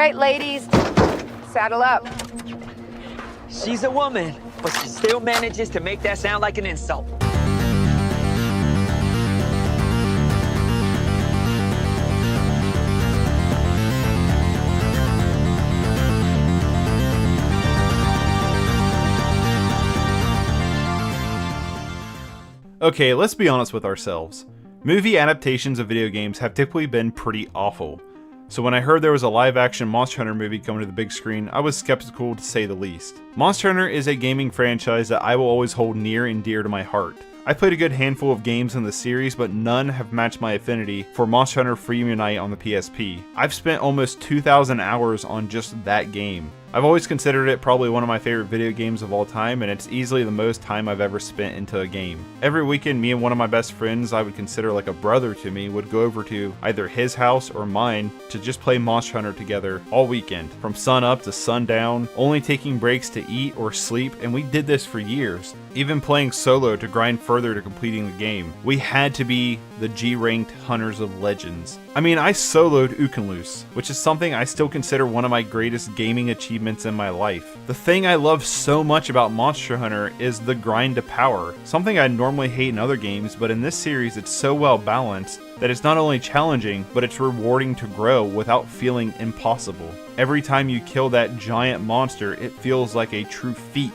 right, ladies. Saddle up. She's a woman, but she still manages to make that sound like an insult. Okay, let's be honest with ourselves. Movie adaptations of video games have typically been pretty awful. So when I heard there was a live-action Monster Hunter movie coming to the big screen, I was skeptical to say the least. Monster Hunter is a gaming franchise that I will always hold near and dear to my heart. I played a good handful of games in the series, but none have matched my affinity for Monster Hunter Freedom Unite on the PSP. I've spent almost 2,000 hours on just that game. I've always considered it probably one of my favorite video games of all time, and it's easily the most time I've ever spent into a game. Every weekend, me and one of my best friends I would consider like a brother to me would go over to either his house or mine to just play Monster Hunter together all weekend, from sun up to sundown, only taking breaks to eat or sleep, and we did this for years. Even playing solo to grind further to completing the game. We had to be the G-ranked Hunters of Legends. I mean, I soloed Ukenloose, which is something I still consider one of my greatest gaming achievements in my life. The thing I love so much about Monster Hunter is the grind to power, something I normally hate in other games, but in this series it's so well balanced that it's not only challenging, but it's rewarding to grow without feeling impossible. Every time you kill that giant monster, it feels like a true feat.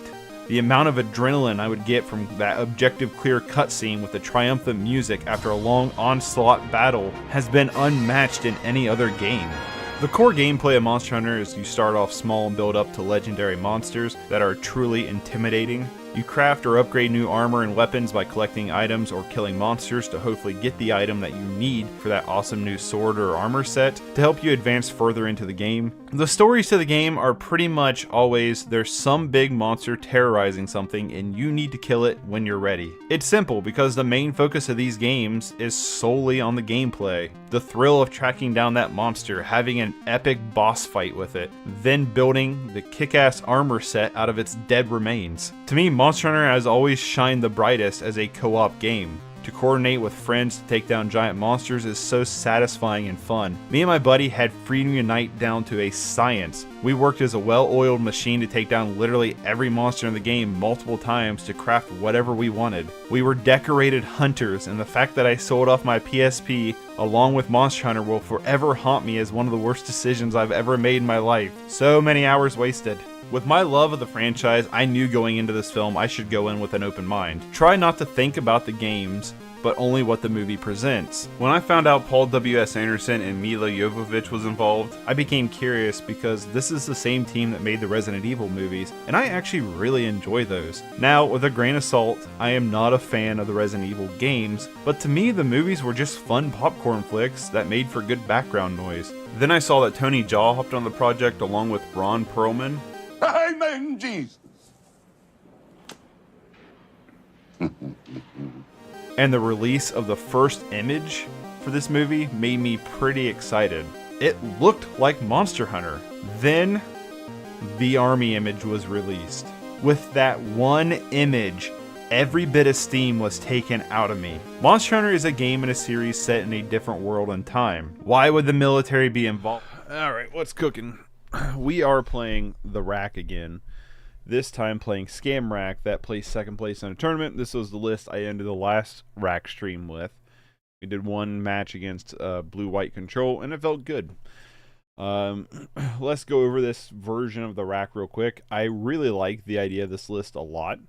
The amount of adrenaline I would get from that objective clear cutscene with the triumphant music after a long onslaught battle has been unmatched in any other game. The core gameplay of Monster Hunter is you start off small and build up to legendary monsters that are truly intimidating. You craft or upgrade new armor and weapons by collecting items or killing monsters to hopefully get the item that you need for that awesome new sword or armor set to help you advance further into the game. The stories to the game are pretty much always there's some big monster terrorizing something and you need to kill it when you're ready. It's simple because the main focus of these games is solely on the gameplay. The thrill of tracking down that monster, having an epic boss fight with it, then building the kick-ass armor set out of its dead remains. To me, Monster Hunter has always shined the brightest as a co-op game. To coordinate with friends to take down giant monsters is so satisfying and fun. Me and my buddy had Freedom Unite down to a science. We worked as a well-oiled machine to take down literally every monster in the game multiple times to craft whatever we wanted. We were decorated hunters, and the fact that I sold off my PSP along with Monster Hunter will forever haunt me as one of the worst decisions I've ever made in my life. So many hours wasted. With my love of the franchise, I knew going into this film I should go in with an open mind. Try not to think about the games, but only what the movie presents. When I found out Paul W.S. Anderson and Mila Jovovich was involved, I became curious because this is the same team that made the Resident Evil movies, and I actually really enjoy those. Now, with a grain of salt, I am not a fan of the Resident Evil games, but to me the movies were just fun popcorn flicks that made for good background noise. Then I saw that Tony Jaa hopped on the project along with Ron Perlman. Amen, Jesus. And the release of the first image for this movie made me pretty excited. It looked like Monster Hunter. Then the army image was released. With that one image, every bit of steam was taken out of me. Monster Hunter is a game in a series set in a different world and time. Why would the military be involved? Alright, what's cooking? We are playing the Rack again. This time playing Scam Rack that placed second place in a tournament. This was the list I ended the last Rack stream with. We did one match against Blue-White Control and it felt good. Let's go over this version of the Rack real quick. I really like the idea of this list a lot.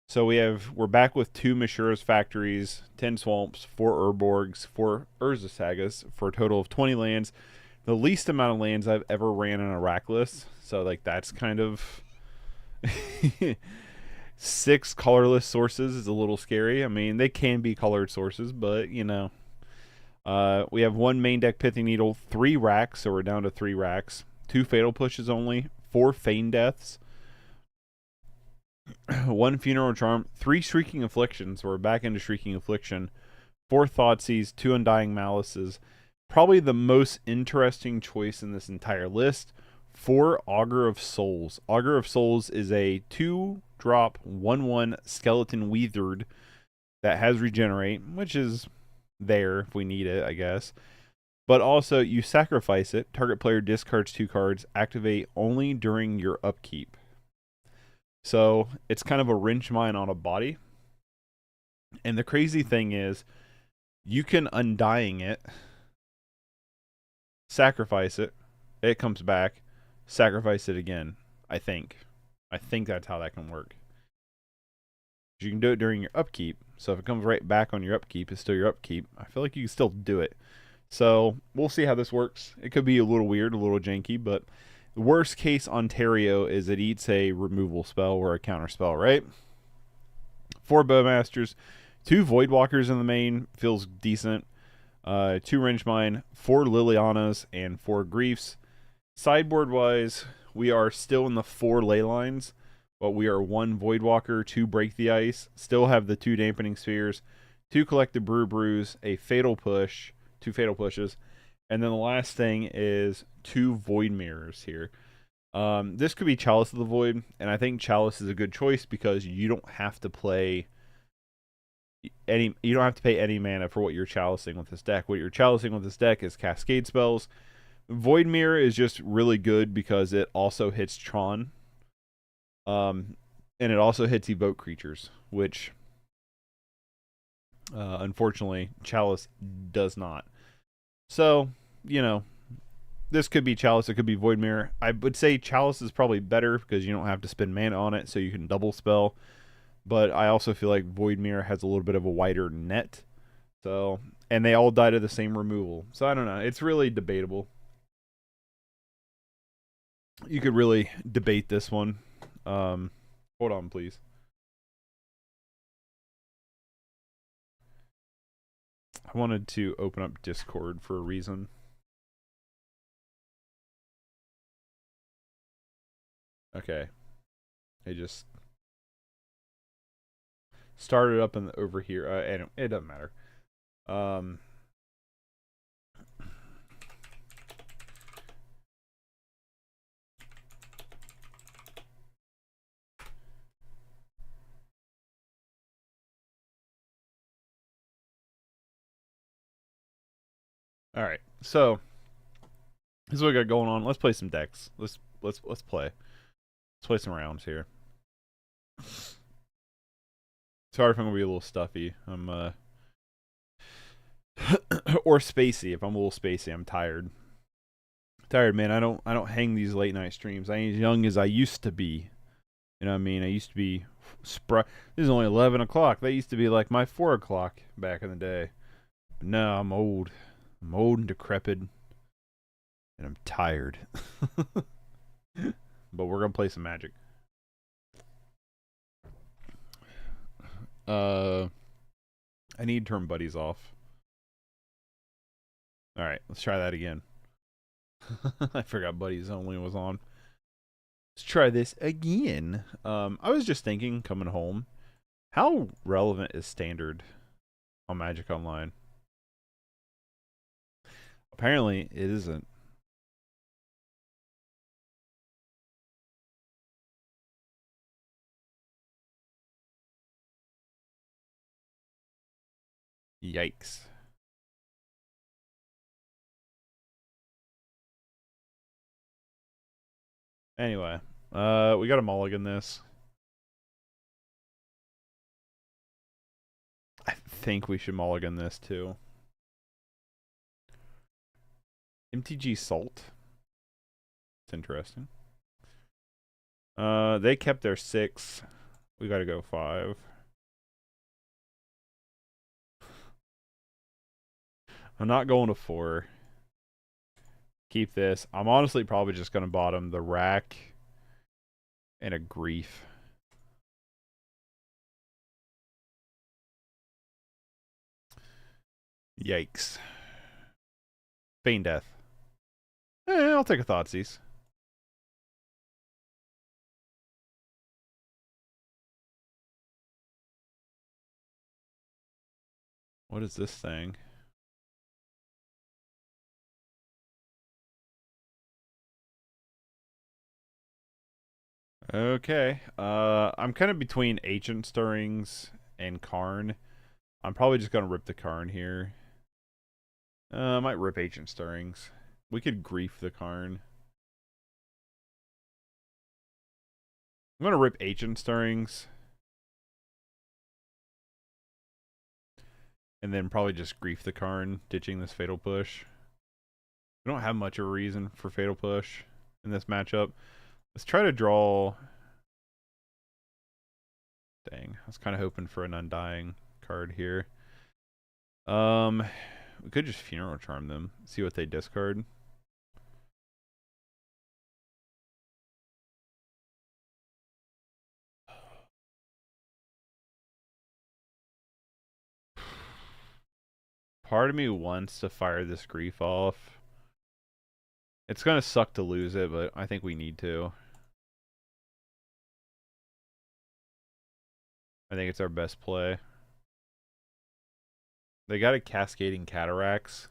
So we're back with 2 Mishura's Factories, 10 Swamps, 4 Urborgs, 4 Urza Sagas for a total of 20 lands. The least amount of lands I've ever ran in a Rack list. So like that's kind of 6 colorless sources is a little scary. I mean, they can be colored sources, but you know. We have 1 main deck Pithing Needle, 3 Racks, so we're down to 3 Racks, 2 Fatal Pushes only, 4 Feign Deaths, 1 Funeral Charm, 3 Shrieking Afflictions, so we're back into Shrieking Affliction, 4 Thoughtseize, 2 Undying Malices. Probably the most interesting choice in this entire list, 4 Augur of Souls. Augur of Souls is a 2-drop 1/1 Skeleton Withered that has Regenerate, which is there if we need it, I guess. But also, you sacrifice it. Target player discards 2 cards. Activate only during your upkeep. So, it's kind of a wrench mine on a body. And the crazy thing is, you can Undying it, sacrifice it, it comes back, sacrifice it again, I think. I think that's how that can work. You can do it during your upkeep. So if it comes right back on your upkeep, it's still your upkeep. I feel like you can still do it. So we'll see how this works. It could be a little weird, a little janky, but the worst case Ontario is it eats a removal spell or a counter spell, right? 4 Bowmasters, 2 Voidwalkers in the main, feels decent. 2 Wrench Mine, 4 Lilianas, and 4 Griefs. Sideboard wise, we are still in the 4 ley lines, but we are 1 Voidwalker, 2 Break the Ice, still have the 2 Dampening Spheres, 2 Collective Brews, a Fatal Push, 2 Fatal Pushes, and then the last thing is 2 Void Mirrors here. This could be Chalice of the Void, and I think Chalice is a good choice because you don't have to play you don't have to pay any mana for what you're chalicing with this deck. What you're chalicing with this deck is Cascade spells. Void Mirror is just really good because it also hits Tron. And it also hits Evoke creatures, which unfortunately Chalice does not. So, you know, this could be Chalice, it could be Void Mirror. I would say Chalice is probably better because you don't have to spend mana on it, so you can double spell. But I also feel like Void Mirror has a little bit of a wider net. So, and they all die to the same removal. So I don't know. It's really debatable. You could really debate this one. Hold on, please. I wanted to open up Discord for a reason. Okay. It just started up in over here. Anyway, it doesn't matter. All right, so this is what we got going on. Let's play some decks. Let's play. Let's play some rounds here. Sorry if I'm gonna be a little stuffy. I'm or spacey. If I'm a little spacey, I'm tired. Tired, man. I don't hang these late night streams. I ain't as young as I used to be. You know what I mean? I used to be this is only 11 o'clock. That used to be like my 4 o'clock back in the day. But now I'm old. I'm old and decrepit. And I'm tired. But we're gonna play some Magic. I need to turn buddies off. Alright, let's try that again. I forgot buddies only was on. Let's try this again. I was just thinking, coming home, how relevant is Standard on Magic Online? Apparently, it isn't. Yikes. Anyway, we got to mulligan this. I think we should mulligan this too. MTG Salt. It's interesting. They kept their 6. We got to go 5. I'm not going to 4. Keep this. I'm honestly probably just going to bottom the Rack and a Grief. Yikes. Feign Death. I'll take a Thoughtseize. What is this thing? Okay. I'm kind of between Ancient Stirrings and Karn. I'm probably just going to rip the Karn here. I might rip Ancient Stirrings. We could grief the Karn. I'm gonna rip Ancient Stirrings. And then probably just grief the Karn, ditching this Fatal Push. We don't have much of a reason for Fatal Push in this matchup. Let's try to draw... Dang, I was kind of hoping for an Undying card here. We could just Funeral Charm them, see what they discard. Part of me wants to fire this grief off. It's gonna suck to lose it, but I think we need to. I think it's our best play. They got a Cascading Cataracts.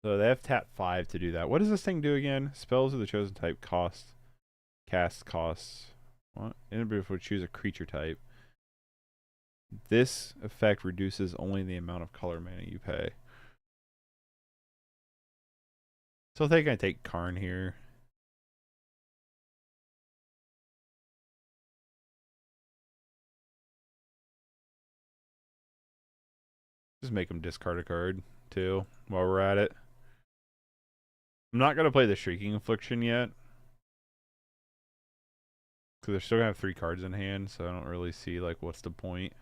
So they have tap 5 to do that. What does this thing do again? Spells of the chosen type cost. Cast costs. What? Individual would choose a creature type. This effect reduces only the amount of color mana you pay. So I think I take Karn here. Just make them discard a card, too, while we're at it. I'm not going to play the Shrieking Affliction yet. Because they're still going to have 3 cards in hand, so I don't really see, like, what's the point.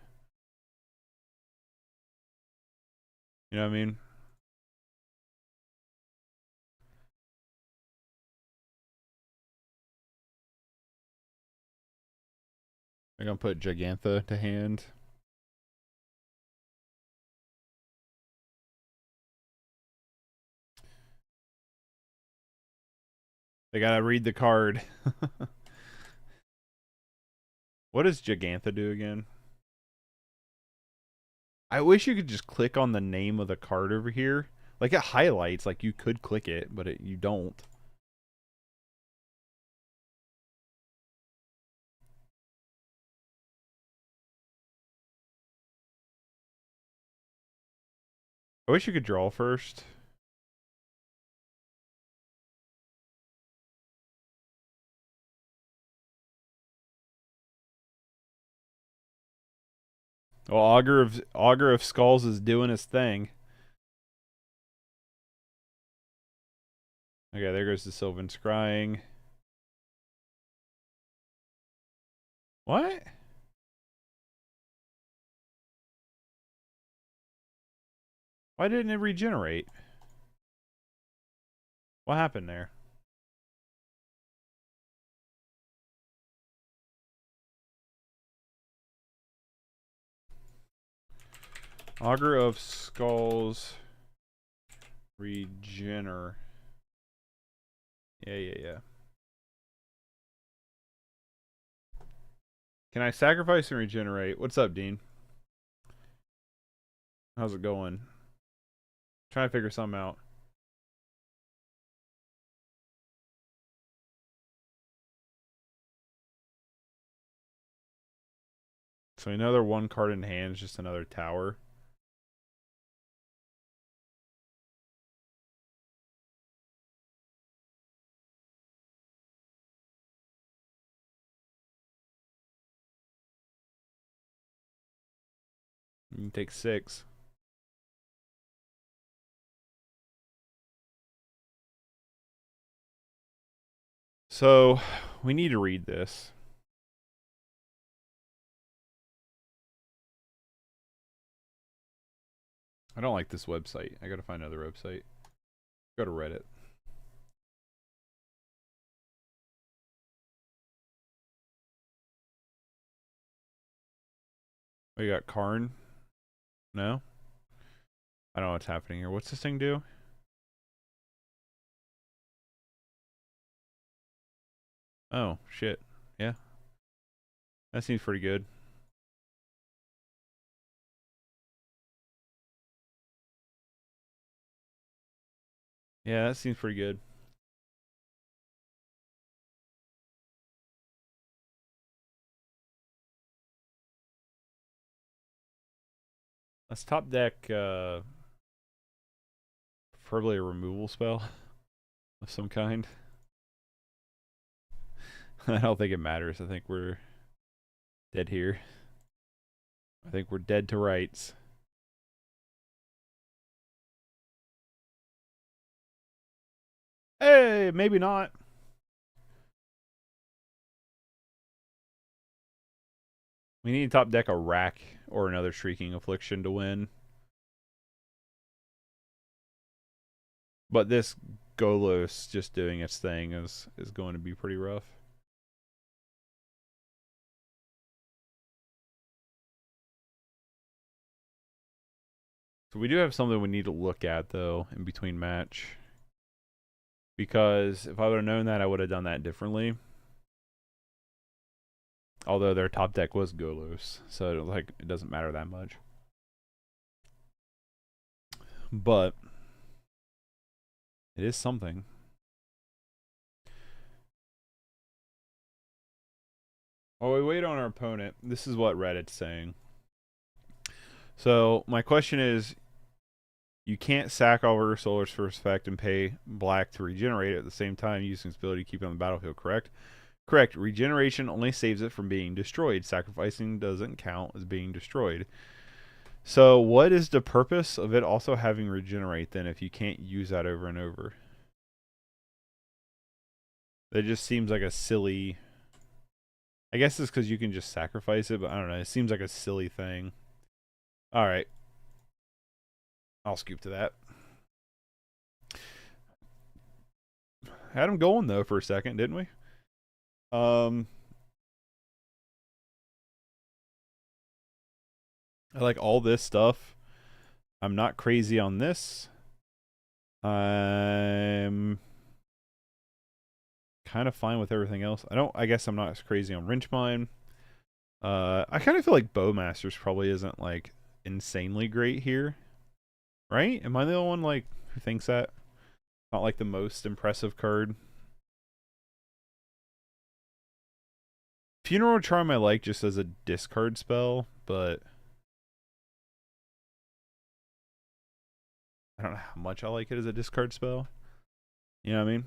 You know what I mean? I'm going to put Gigantha to hand. They gotta read the card. What does Gigantha do again? I wish you could just click on the name of the card over here. Like it highlights, like you could click it, but you don't. I wish you could draw first. Well, Augur of Skulls is doing his thing. Okay, there goes the Sylvan Scrying. What? Why didn't it regenerate? What happened there? Augur of Skulls Regener. Yeah. Can I sacrifice and regenerate? What's up, Dean? How's it going? Trying to figure something out. So another 1 card in hand is just another tower. You can take 6. So we need to read this. I don't like this website. I gotta find another website. Go to Reddit. We got Karn. No? I don't know what's happening here. What's this thing do? Oh, shit. Yeah. That seems pretty good. Yeah, that seems pretty good. Let's top deck, preferably a removal spell of some kind. I don't think it matters. I think we're dead here. I think we're dead to rights. Hey, maybe not. We need to top deck a Rack or another Shrieking Affliction to win. But this Golos just doing its thing is going to be pretty rough. So we do have something we need to look at, though, in between match. Because if I would have known that, I would have done that differently. Although their top deck was Golos, so like it doesn't matter that much. But it is something. While we wait on our opponent, this is what Reddit's saying. So my question is, you can't sack over Solar's first effect and pay black to regenerate it at the same time using its ability to keep it on the battlefield, correct? Correct. Regeneration only saves it from being destroyed. Sacrificing doesn't count as being destroyed. So what is the purpose of it also having regenerate then if you can't use that over and over? That just seems like a silly... I guess it's because you can just sacrifice it, but I don't know. It seems like a silly thing. Alright. I'll scoop to that. Had him going, though, for a second, didn't we? I like all this stuff. I'm not crazy on this. I'm kind of fine with everything else. I guess I'm not as crazy on Wrenchmine. I kind of feel like Bowmasters probably isn't like insanely great here. Right? Am I the only one like who thinks that? Not like the most impressive card. Funeral Charm I like just as a discard spell, but I don't know how much I like it as a discard spell. You know what I mean?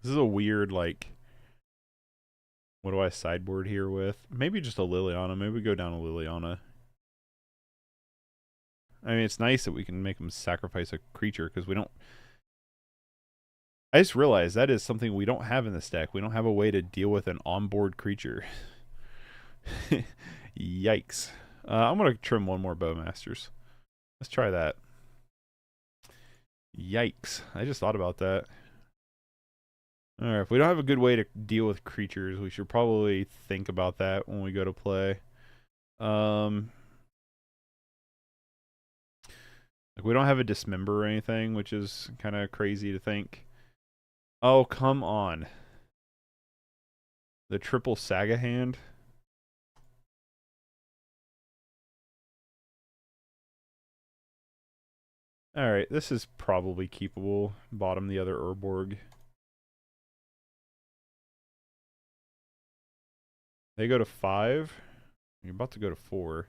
This is a weird, like, what do I sideboard here with? Maybe just a Liliana. Maybe we go down a Liliana. I mean, it's nice that we can make them sacrifice a creature because we don't... I just realized that is something we don't have in this deck. We don't have a way to deal with an onboard creature. Yikes. I'm going to trim one more Bowmasters. Let's try that. Yikes. I just thought about that. Alright, if we don't have a good way to deal with creatures, we should probably think about that when we go to play. Like we don't have a Dismember or anything, which is kind of crazy to think. Oh, come on. The triple Saga hand. Alright, this is probably keepable. Bottom the other Urborg. They go to 5. You're about to go to 4.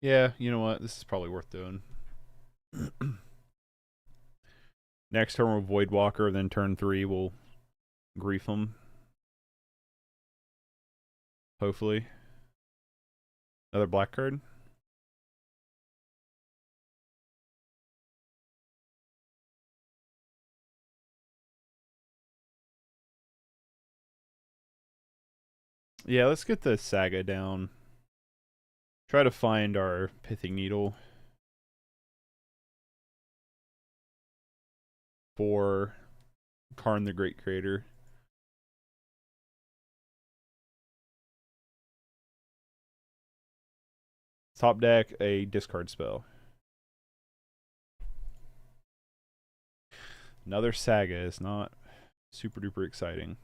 Yeah, you know what? This is probably worth doing. Next turn we'll Voidwalker, then turn 3 we'll Grief him. Hopefully. Another black card. Yeah, let's get the Saga down. Try to find our Pithing Needle. For Karn the Great Creator. Top deck a discard spell. Another Saga is not super duper exciting.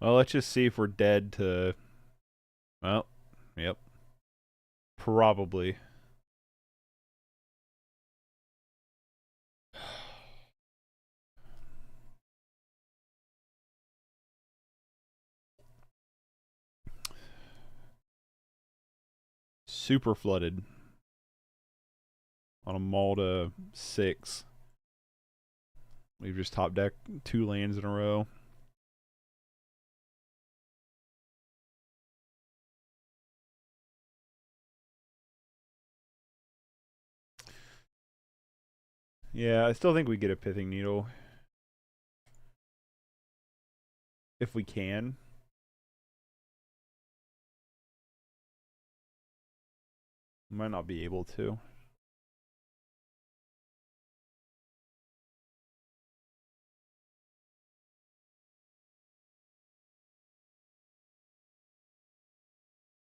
Well, let's just see if we're dead to... Well, yep. Probably. Super flooded. On a Malta 6. We've just top decked 2 lands in a row. Yeah, I still think we get a Pithing Needle. If we can. Might not be able to.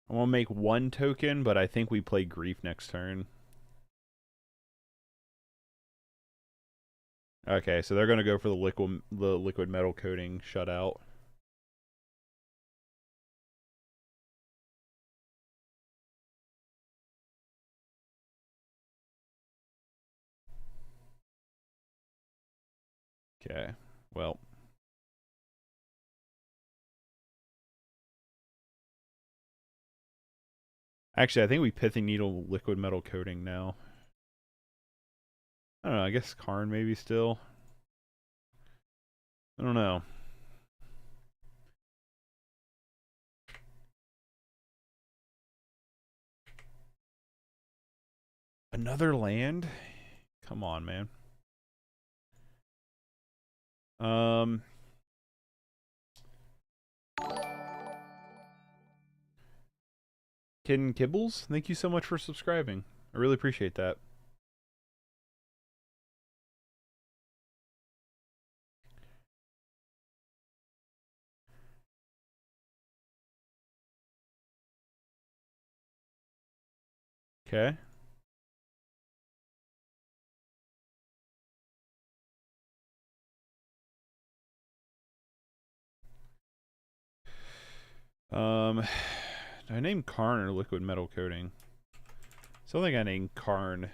I want to make 1 token, but I think we play Grief next turn. Okay, so they're going to go for the liquid metal coating shutout. Okay, well. Actually, I think we Pithing Needle liquid metal coating now. I don't know, I guess Karn maybe still. I don't know. Another land? Come on, man. Kid Kibbles, thank you so much for subscribing. I really appreciate that. Okay. Do I name Karn or liquid metal coating? So I think I named Karn.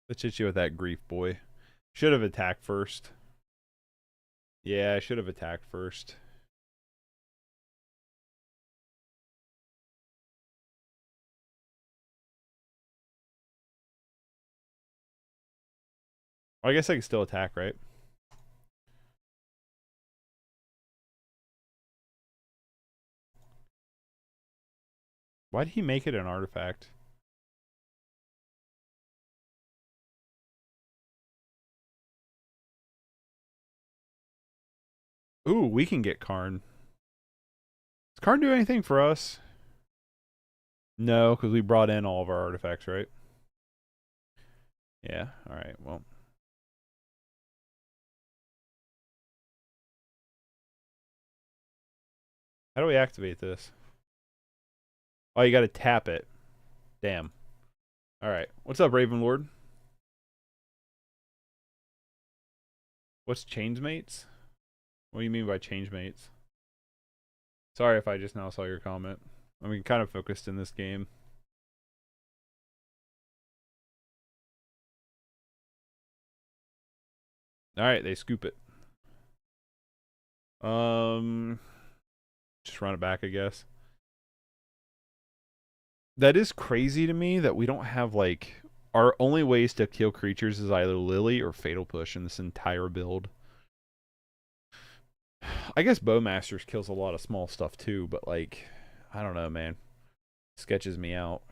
Let's hit you with that Grief boy. Should have attacked first. Yeah, I should have attacked first. Well, I guess I can still attack, right? Why did he make it an artifact? Ooh, we can get Karn. Does Karn do anything for us? No, because we brought in all of our artifacts, right? Yeah, alright, well. How do we activate this? Oh, you gotta tap it. Damn. Alright, what's up, Ravenlord? What's Changemates? What do you mean by Changemates? Sorry if I just now saw your comment. I mean, kind of focused in this game. Alright, they scoop it. Just run it back, I guess. That is crazy to me that we don't have, like... Our only ways to kill creatures is either Lily or Fatal Push in this entire build. I guess Bowmasters kills a lot of small stuff too, but, like... I don't know, man. Sketches me out.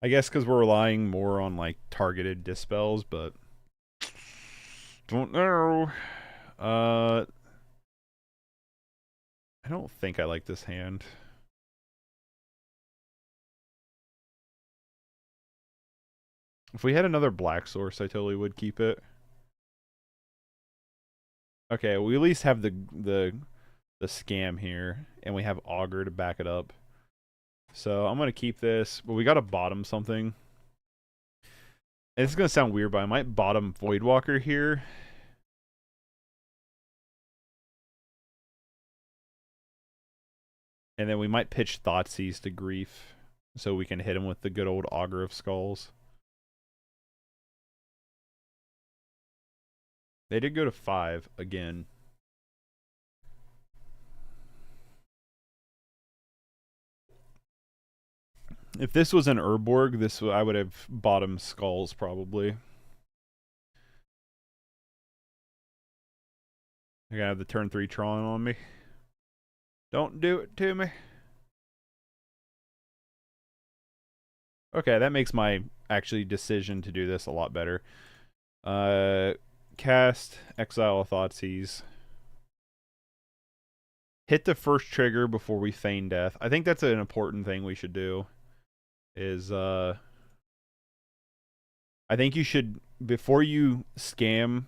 I guess because we're relying more on, like, targeted dispels, but... Don't know. I don't think I like this hand. If we had another black source, I totally would keep it. Okay, we at least have the scam here, and we have augur to back it up. So I'm gonna keep this, but we gotta bottom something. And it's gonna sound weird, but I might bottom Voidwalker here. And then we might pitch Thoughtseize to Grief, so we can hit him with the good old Augur of Skulls. They did go to 5 again. If this was an Urborg, I would have bottom Skulls probably. They're gonna have the turn 3 Tron on me. Don't do it to me. Okay, that makes my actually decision to do this a lot better. Cast, exile a Thoughtseize. Hit the first trigger before we feign death. I think that's an important thing we should do. I think you should, before you scam,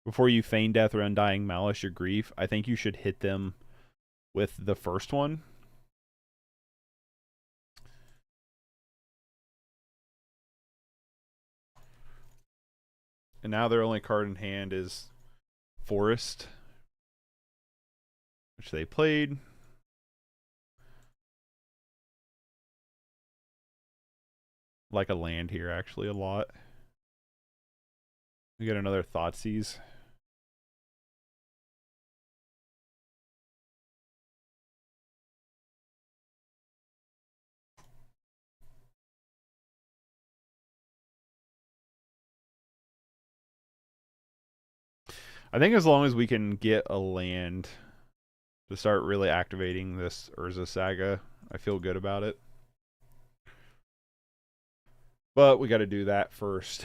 before you feign death or undying malice or grief, I think you should hit them with the first one. And now their only card in hand is Forest, which they played. Like a land here, actually, a lot. We get another Thoughtseize. I think as long as we can get a land to start really activating this Urza Saga, I feel good about it. But we got to do that first.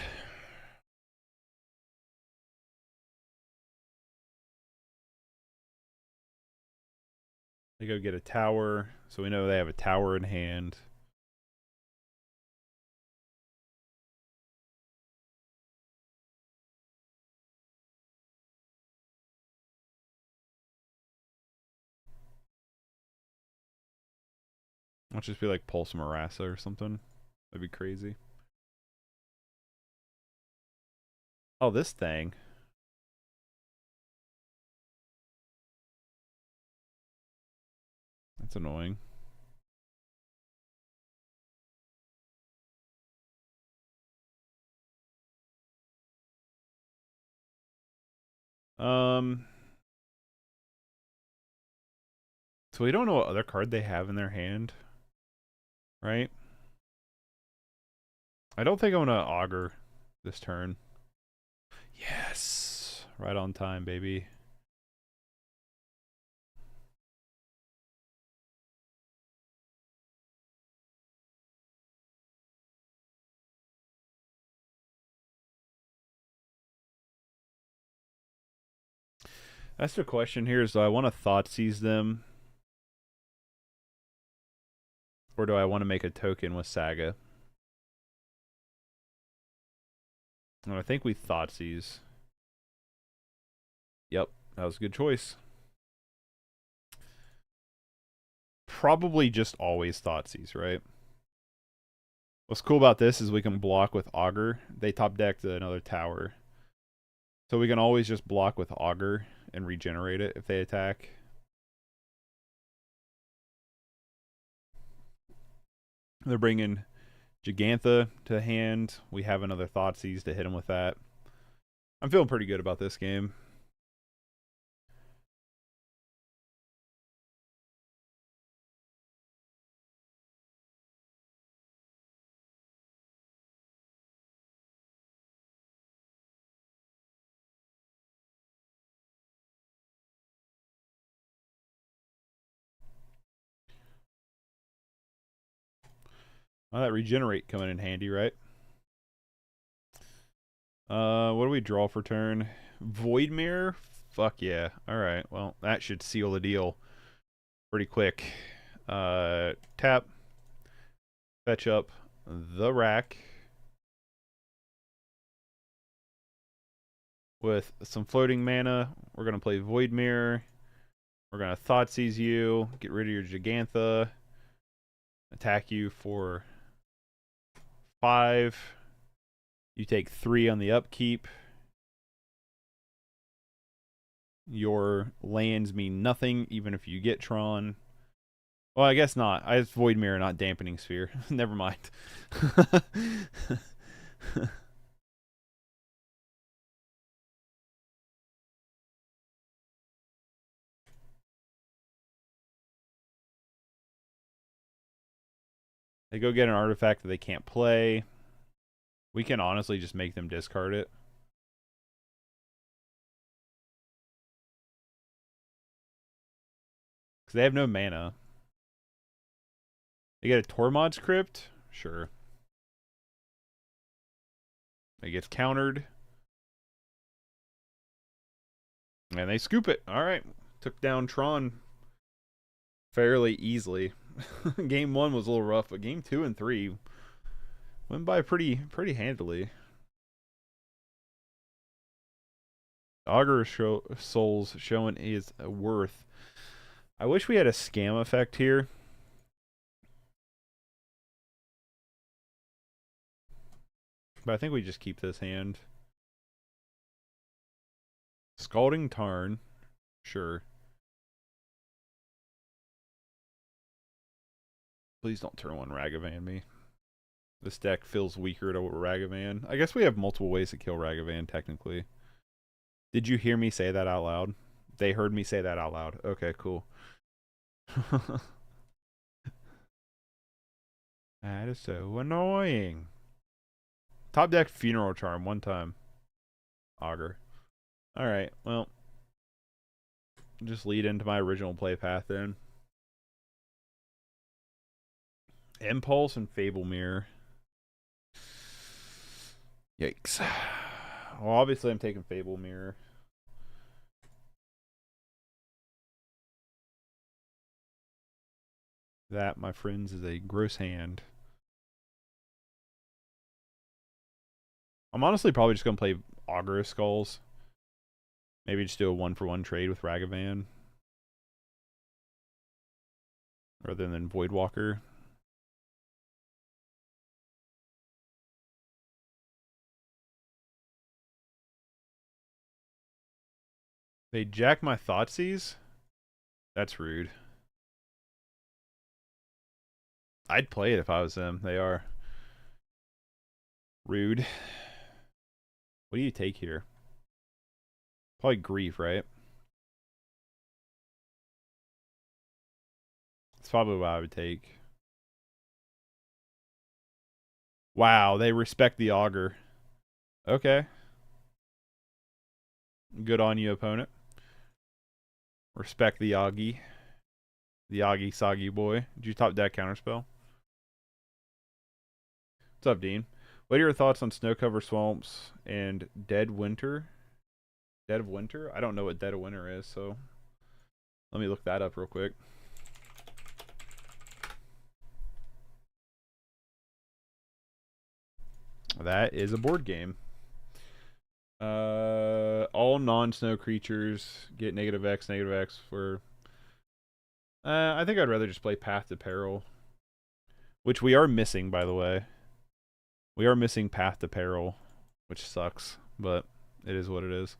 They go get a tower, so we know they have a tower in hand. I'll just be like Pulse Marassa or something. That'd be crazy. Oh, this thing. That's annoying. So we don't know what other card they have in their hand, right? I don't think I'm gonna augur this turn. Yes, right on time, baby. That's the question here, is do I want to Thoughtseize them? Or do I want to make a token with Saga? And I think we Thoughtseize. Yep, that was a good choice. Probably just always Thoughtseize, right? What's cool about this is we can block with Augur. They top decked another tower. So we can always just block with Augur and regenerate it if they attack. They're bringing Gigantha to hand. We have another Thoughtseize to hit him with that. I'm feeling pretty good about this game. Well, that regenerate coming in handy, right? What do we draw for turn? Void Mirror? Fuck yeah. Alright, well, that should seal the deal pretty quick. Tap. Fetch up the rack. With some floating mana, we're going to play Void Mirror. We're going to Thoughtseize you, get rid of your Gigantha, attack you for 5. You take 3 on the upkeep. Your lands mean nothing, even if you get Tron. Well, I guess not. I have Void Mirror, not Dampening Sphere. Never mind. They go get an artifact that they can't play. We can honestly just make them discard it. Because they have no mana. They get a Tormod's Crypt? Sure. It gets countered. And they scoop it. Alright. Took down Tron fairly easily. Game 1 was a little rough, but game 2 and 3 went by pretty handily. Augur Souls showing his worth. I wish we had a scam effect here. But I think we just keep this hand. Scalding Tarn. Sure. Please don't turn 1 Ragavan me. This deck feels weaker to Ragavan. I guess we have multiple ways to kill Ragavan, technically. Did you hear me say that out loud? They heard me say that out loud. Okay, cool. That is so annoying. Top deck Funeral Charm 1 time. Augur. Alright, well. Just lead into my original play path then. Impulse and Fable Mirror. Yikes. Well, obviously I'm taking Fable Mirror. That, my friends, is a gross hand. I'm honestly probably just going to play Augur Skulls. Maybe just do a 1-for-1 trade with Ragavan. Rather than Voidwalker. They jack my Thoughtseize? That's rude. I'd play it if I was them. They are. Rude. What do you take here? Probably Grief, right? That's probably what I would take. Wow, they respect the Augur. Okay. Good on you, opponent. Respect the Yagi. The Yagi Soggy boy. Did you top deck counterspell? What's up, Dean? What are your thoughts on Snow Cover Swamps and Dead Winter? Dead of Winter? I don't know what Dead of Winter is, so let me look that up real quick. That is a board game. All non-snow creatures get -X for... I think I'd rather just play Path to Peril. Which we are missing, by the way. We are missing Path to Peril, which sucks, but it is what it is.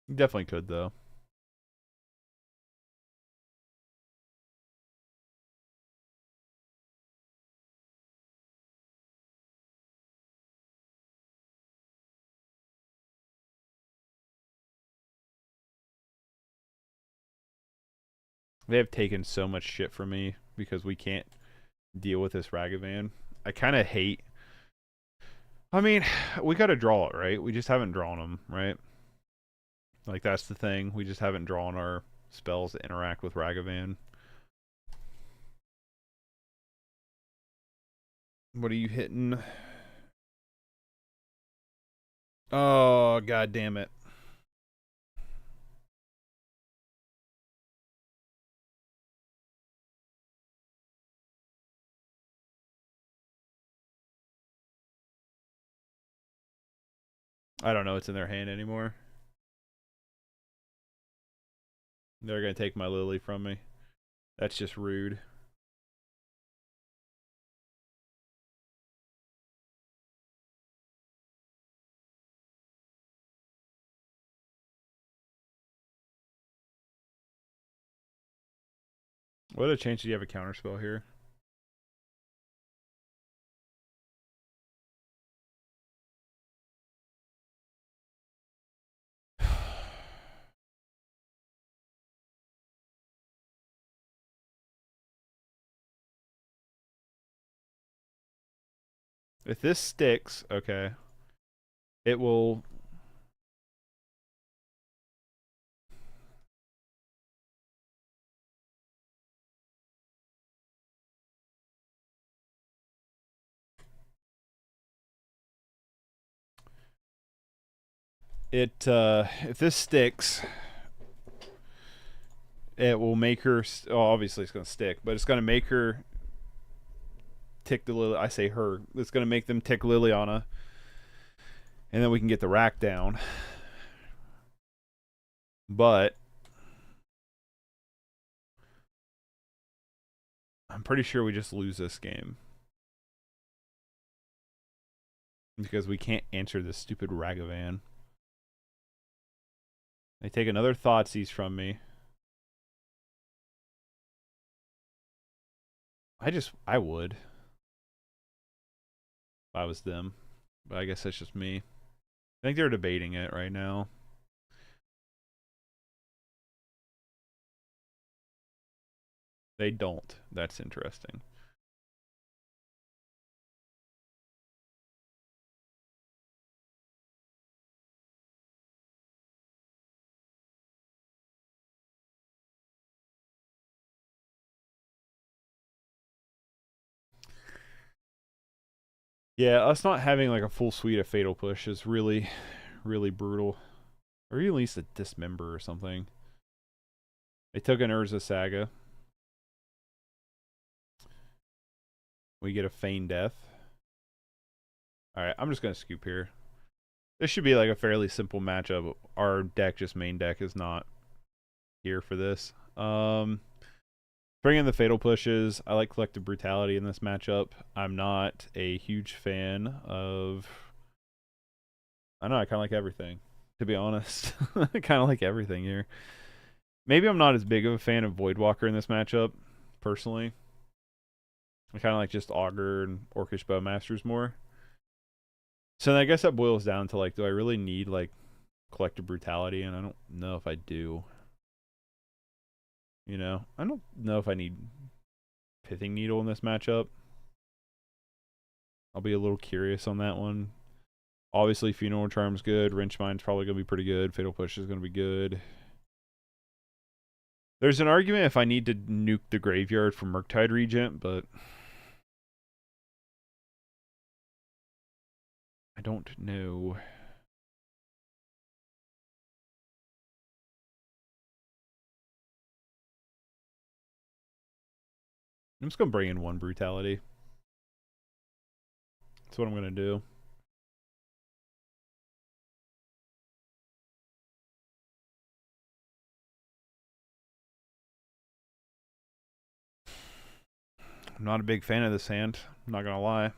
You definitely could, though. They have taken so much shit from me because we can't deal with this Ragavan. I kind of hate... I mean, we gotta draw it, right? We just haven't drawn them, right? Like, that's the thing. We just haven't drawn our spells that interact with Ragavan. What are you hitting? Oh, god damn it. I don't know what's in their hand anymore. They're going to take my lily from me. That's just rude. What other chance do you have a counterspell here? If this sticks, okay, it will... if this sticks, it will make her... Oh, obviously it's going to stick, but it's going to make her tick the Lily... I say her. It's going to make them tick Liliana. And then we can get the rack down. But I'm pretty sure we just lose this game. Because we can't answer this stupid Ragavan. They take another Thoughtseize from me. I would. If I was them. But I guess that's just me. I think they're debating it right now. They don't. That's interesting. Yeah, us not having like a full suite of Fatal Push is really, really brutal. Or at least a Dismember or something. They took an Urza Saga. We get a Feign Death. Alright, I'm just going to scoop here. This should be like a fairly simple matchup. Our deck, just main deck, is not here for this. Bring in the Fatal Pushes. I like Collective Brutality in this matchup. I'm not a huge fan of... I don't know, I kind of like everything, to be honest. I kind of like everything here. Maybe I'm not as big of a fan of Voidwalker in this matchup, personally. I kind of like just Augur and Orcish Bowmasters more. So I guess that boils down to, like, do I really need, like, Collective Brutality? And I don't know if I do. You know? I don't know if I need Pithing Needle in this matchup. I'll be a little curious on that one. Obviously, Funeral Charm's good. Wrenchmine's probably going to be pretty good. Fatal Push is going to be good. There's an argument if I need to nuke the graveyard for Murktide Regent, but... I don't know. I'm just going to bring in one Brutality. That's what I'm going to do. I'm not a big fan of this hand. I'm not going to lie.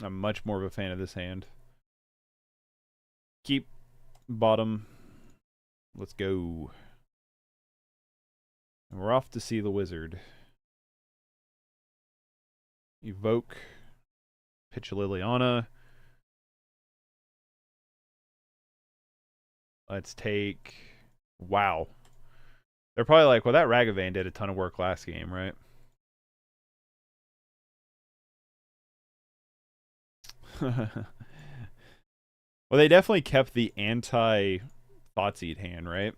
I'm much more of a fan of this hand. Keep bottom. Let's go. And we're off to see the wizard. Evoke. Pitch a Liliana. Let's take... Wow. They're probably like, well, that Ragavan did a ton of work last game, right? Well, they definitely kept the anti-Thoughtseed hand, right?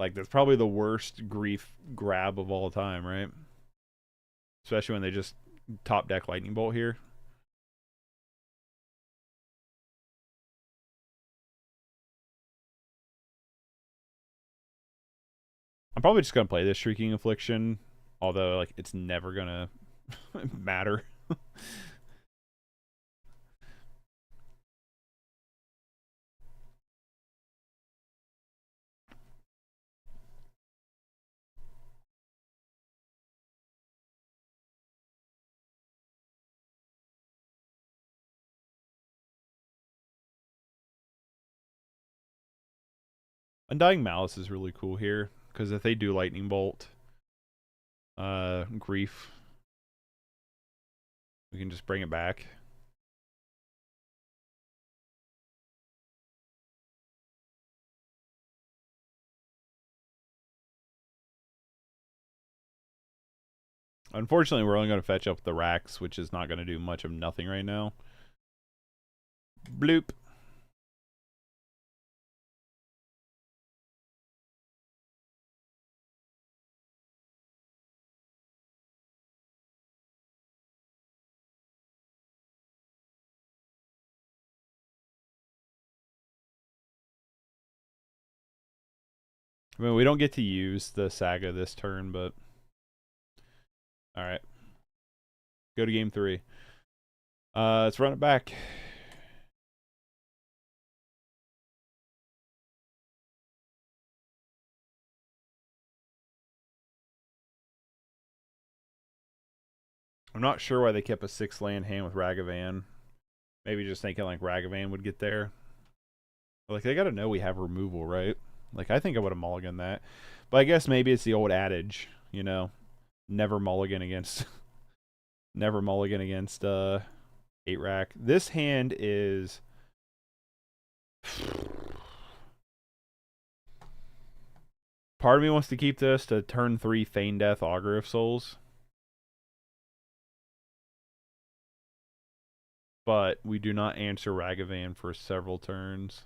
Like, that's probably the worst grief grab of all time, right? Especially when they just top deck lightning bolt here. I'm probably just gonna play this Shrieking Affliction, although like it's never gonna matter. Undying Malice is really cool here, because if they do Lightning Bolt, Grief, we can just bring it back. Unfortunately, we're only going to fetch up the racks, which is not going to do much of nothing right now. Bloop. I mean, we don't get to use the Saga this turn, but... Alright. Go to game 3. Let's run it back. I'm not sure why they kept a 6-land hand with Ragavan. Maybe just thinking like Ragavan would get there. But like, they gotta know we have removal, right? Like, I think I would have mulliganed that. But I guess maybe it's the old adage, you know? Never mulligan against... never mulligan against, 8-rack. This hand is... Part of me wants to keep this to turn 3 Feign Death Augur of Souls. But we do not answer Ragavan for several turns.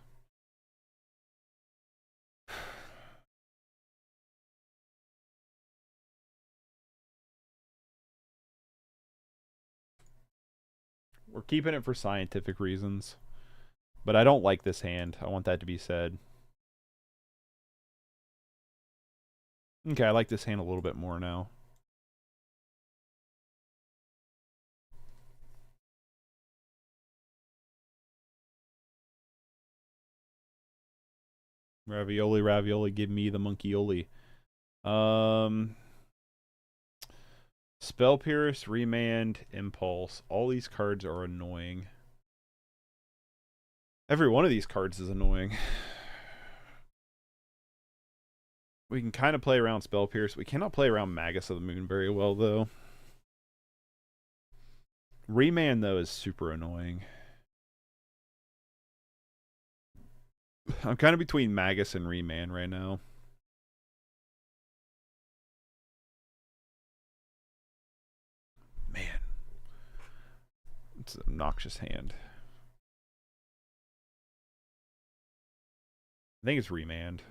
We're keeping it for scientific reasons. But I don't like this hand. I want that to be said. Okay, I like this hand a little bit more now. Ravioli, ravioli, give me the monkey-oli. Spell Pierce, Remand, Impulse. All these cards are annoying. Every one of these cards is annoying. We can kind of play around Spell Pierce. We cannot play around Magus of the Moon very well, though. Remand, though, is super annoying. I'm kind of between Magus and Remand right now. Man. It's an obnoxious hand. I think it's Remand.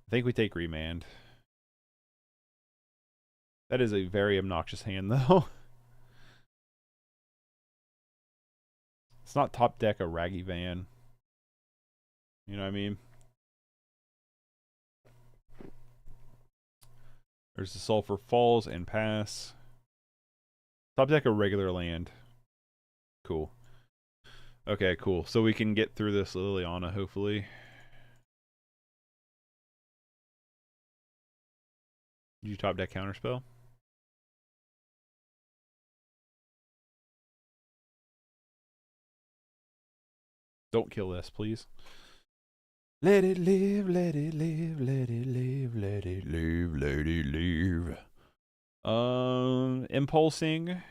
I think we take Remand. That is a very obnoxious hand, though. It's not top deck a Raggy Van. You know what I mean? There's the Sulphur Falls and pass. Top deck a regular land. Cool. Okay, cool. So we can get through this Liliana, hopefully. Did you top deck counterspell? Don't kill this, please. Let it live, let it live, let it live, let it live, let it live. Impulsing. I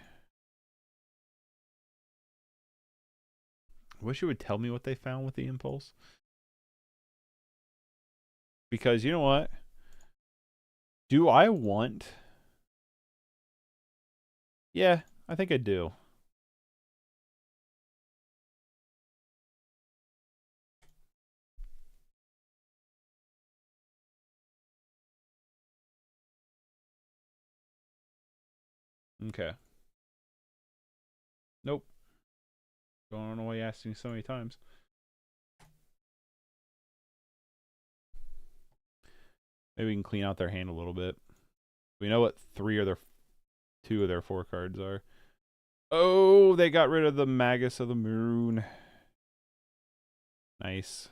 wish you would tell me what they found with the impulse. Because you know what? Do I want... Yeah, I think I do. Okay. Nope. Don't know why you asked me so many times. Maybe we can clean out their hand a little bit. We know what two of their 4 cards are. Oh, they got rid of the Magus of the Moon. Nice.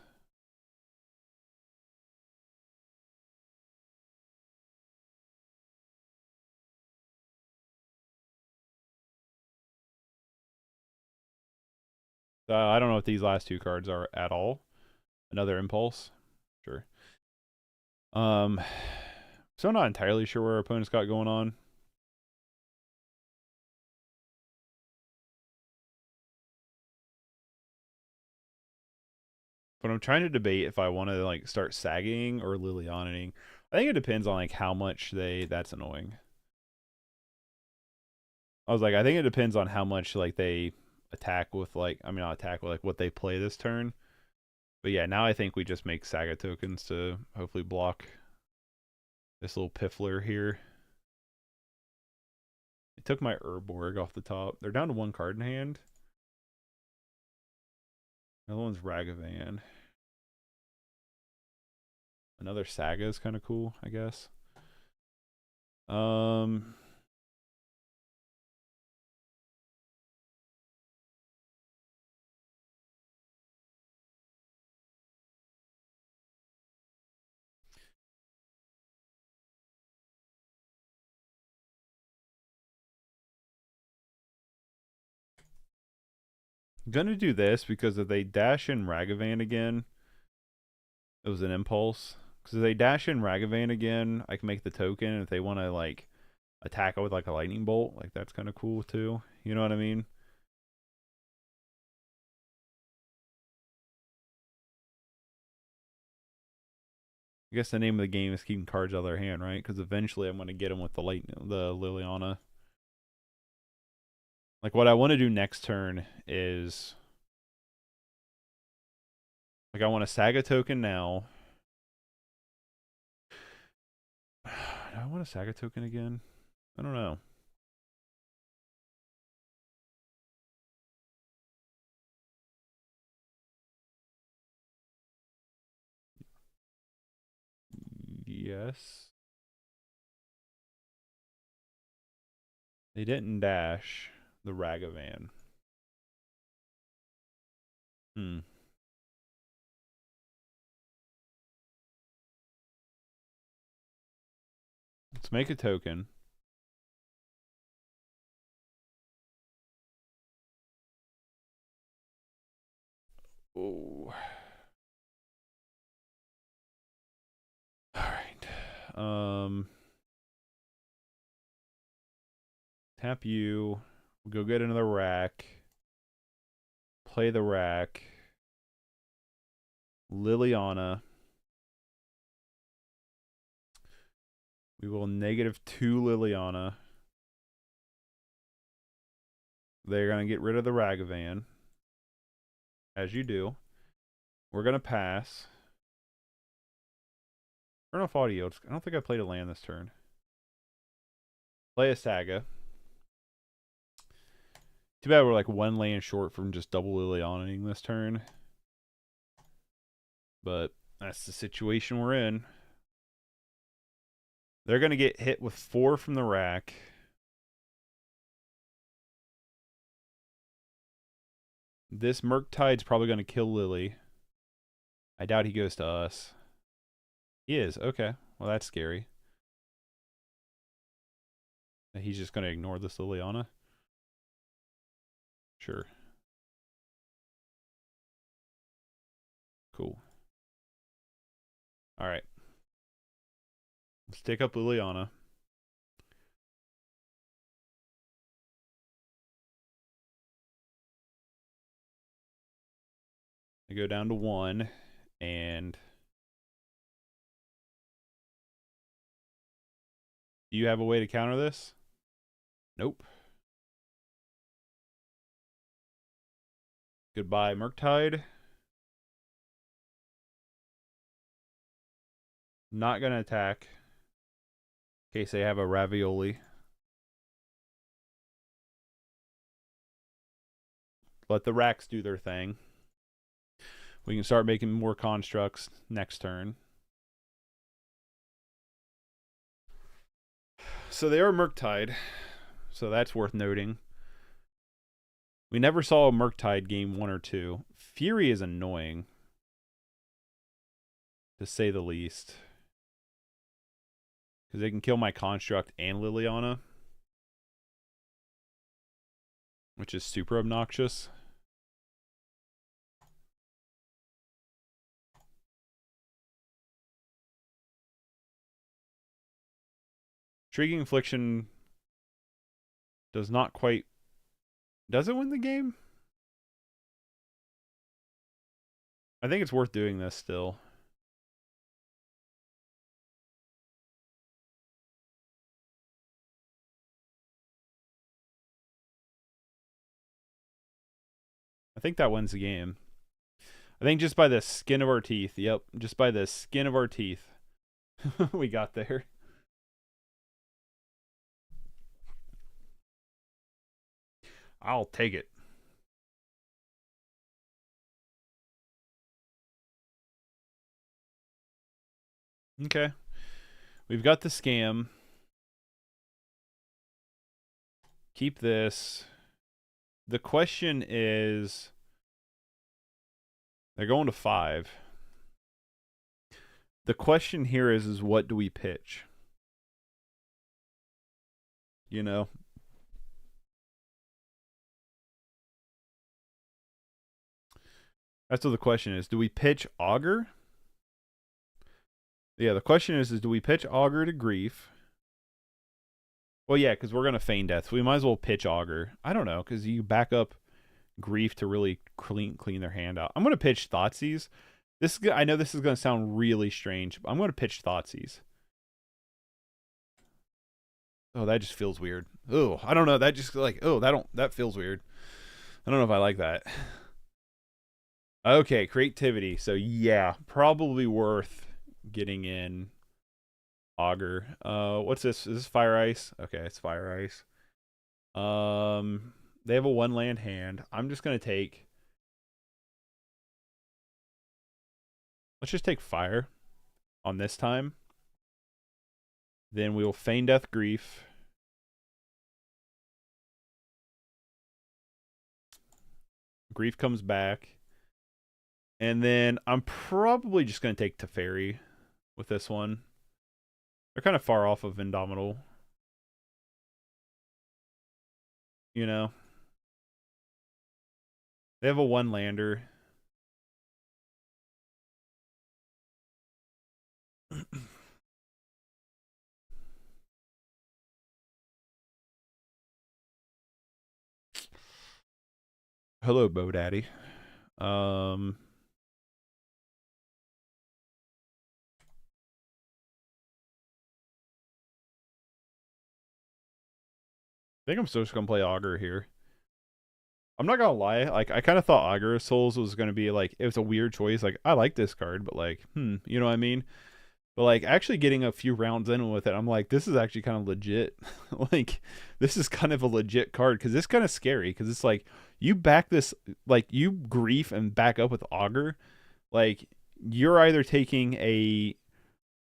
I don't know what these last 2 cards are at all. Another Impulse. Sure. So I'm not entirely sure what our opponent's got going on. But I'm trying to debate if I want to like start sagging or Lilianaing. I think it depends on like how much that's annoying. I was like, I think it depends on how much like they attack with like, I mean not attack with like what they play this turn. But yeah, now I think we just make Saga tokens to hopefully block this little Piffler here. It took my Urborg off the top. They're down to 1 card in hand. Another one's Ragavan. Another Saga is kind of cool, I guess. Gonna do this because if they dash in Ragavan again, it was an impulse. Because if they dash in Ragavan again, I can make the token. And if they want to like attack it with like a lightning bolt, like that's kind of cool too. You know what I mean? I guess the name of the game is keeping cards out of their hand, right? Because eventually I'm gonna get them with the Liliana. Like what I want to do next turn is like I want a Saga token now. Do I want a Saga token again? I don't know. Yes. They didn't dash the Ragavan. Let's make a token. Oh. Alright. Tap you. We'll go get another rack. Play the rack. Liliana. We will -2 Liliana. They're going to get rid of the Ragavan. As you do. We're going to pass. Turn off audio. I don't think I played a land this turn. Play a Saga. Too bad we're like 1 land short from just double Lilianaing this turn. But that's the situation we're in. They're going to get hit with 4 from the rack. This Murktide's probably going to kill Lily. I doubt he goes to us. He is. Okay. Well, that's scary. He's just going to ignore this Liliana? Sure. Cool. Alright. Let's take up Liliana. I go down to 1, and do you have a way to counter this? Nope. Goodbye, Murktide. Not gonna attack. In case they have a Ravioli. let the racks do their thing. We can start making more constructs next turn. So they are Murktide, so that's worth noting. We never saw a Murktide game 1 or 2. Fury is annoying, to say the least, because they can kill my Construct and Liliana, which is super obnoxious. Shrieking Affliction does not quite... Does it win the game? I think it's worth doing this still. I think that wins the game. I think just by the skin of our teeth. Yep, just by the skin of our teeth. We got there. I'll take it. Okay. We've got the scam. Keep this. The question is... They're going to 5. The question here is what do we pitch? You know? That's what the question is. Do we pitch Augur? Yeah, the question is do we pitch Augur to Grief? Well, yeah, because we're going to feign death. So we might as well pitch Augur. I don't know, because you back up Grief to really clean their hand out. I'm going to pitch Thoughtseize. I know this is going to sound really strange, but I'm going to pitch Thoughtseize. Oh, that just feels weird. Oh, I don't know. That just like, oh, that feels weird. I don't know if I like that. Okay, creativity. So yeah, probably worth getting in Augur. What's this? Is this Fire Ice? Okay, it's Fire Ice. They have a 1-land hand. I'm just gonna take. Let's just take Fire on this time. Then we will feign Death Grief. Grief comes back. And then I'm probably just going to take Teferi with this one. They're kind of far off of Indomitable. You know? They have a 1-lander. Hello, Bo Daddy. I think I'm still just gonna play Augur here. I'm not gonna lie, like I kind of thought Augur of Souls was gonna be like it was a weird choice. Like I like this card, but like, you know what I mean? But like actually getting a few rounds in with it, I'm like, this is actually kind of legit. Like this is kind of a legit card because it's kind of scary because it's like you back this, like you Grief and back up with Augur, like you're either taking a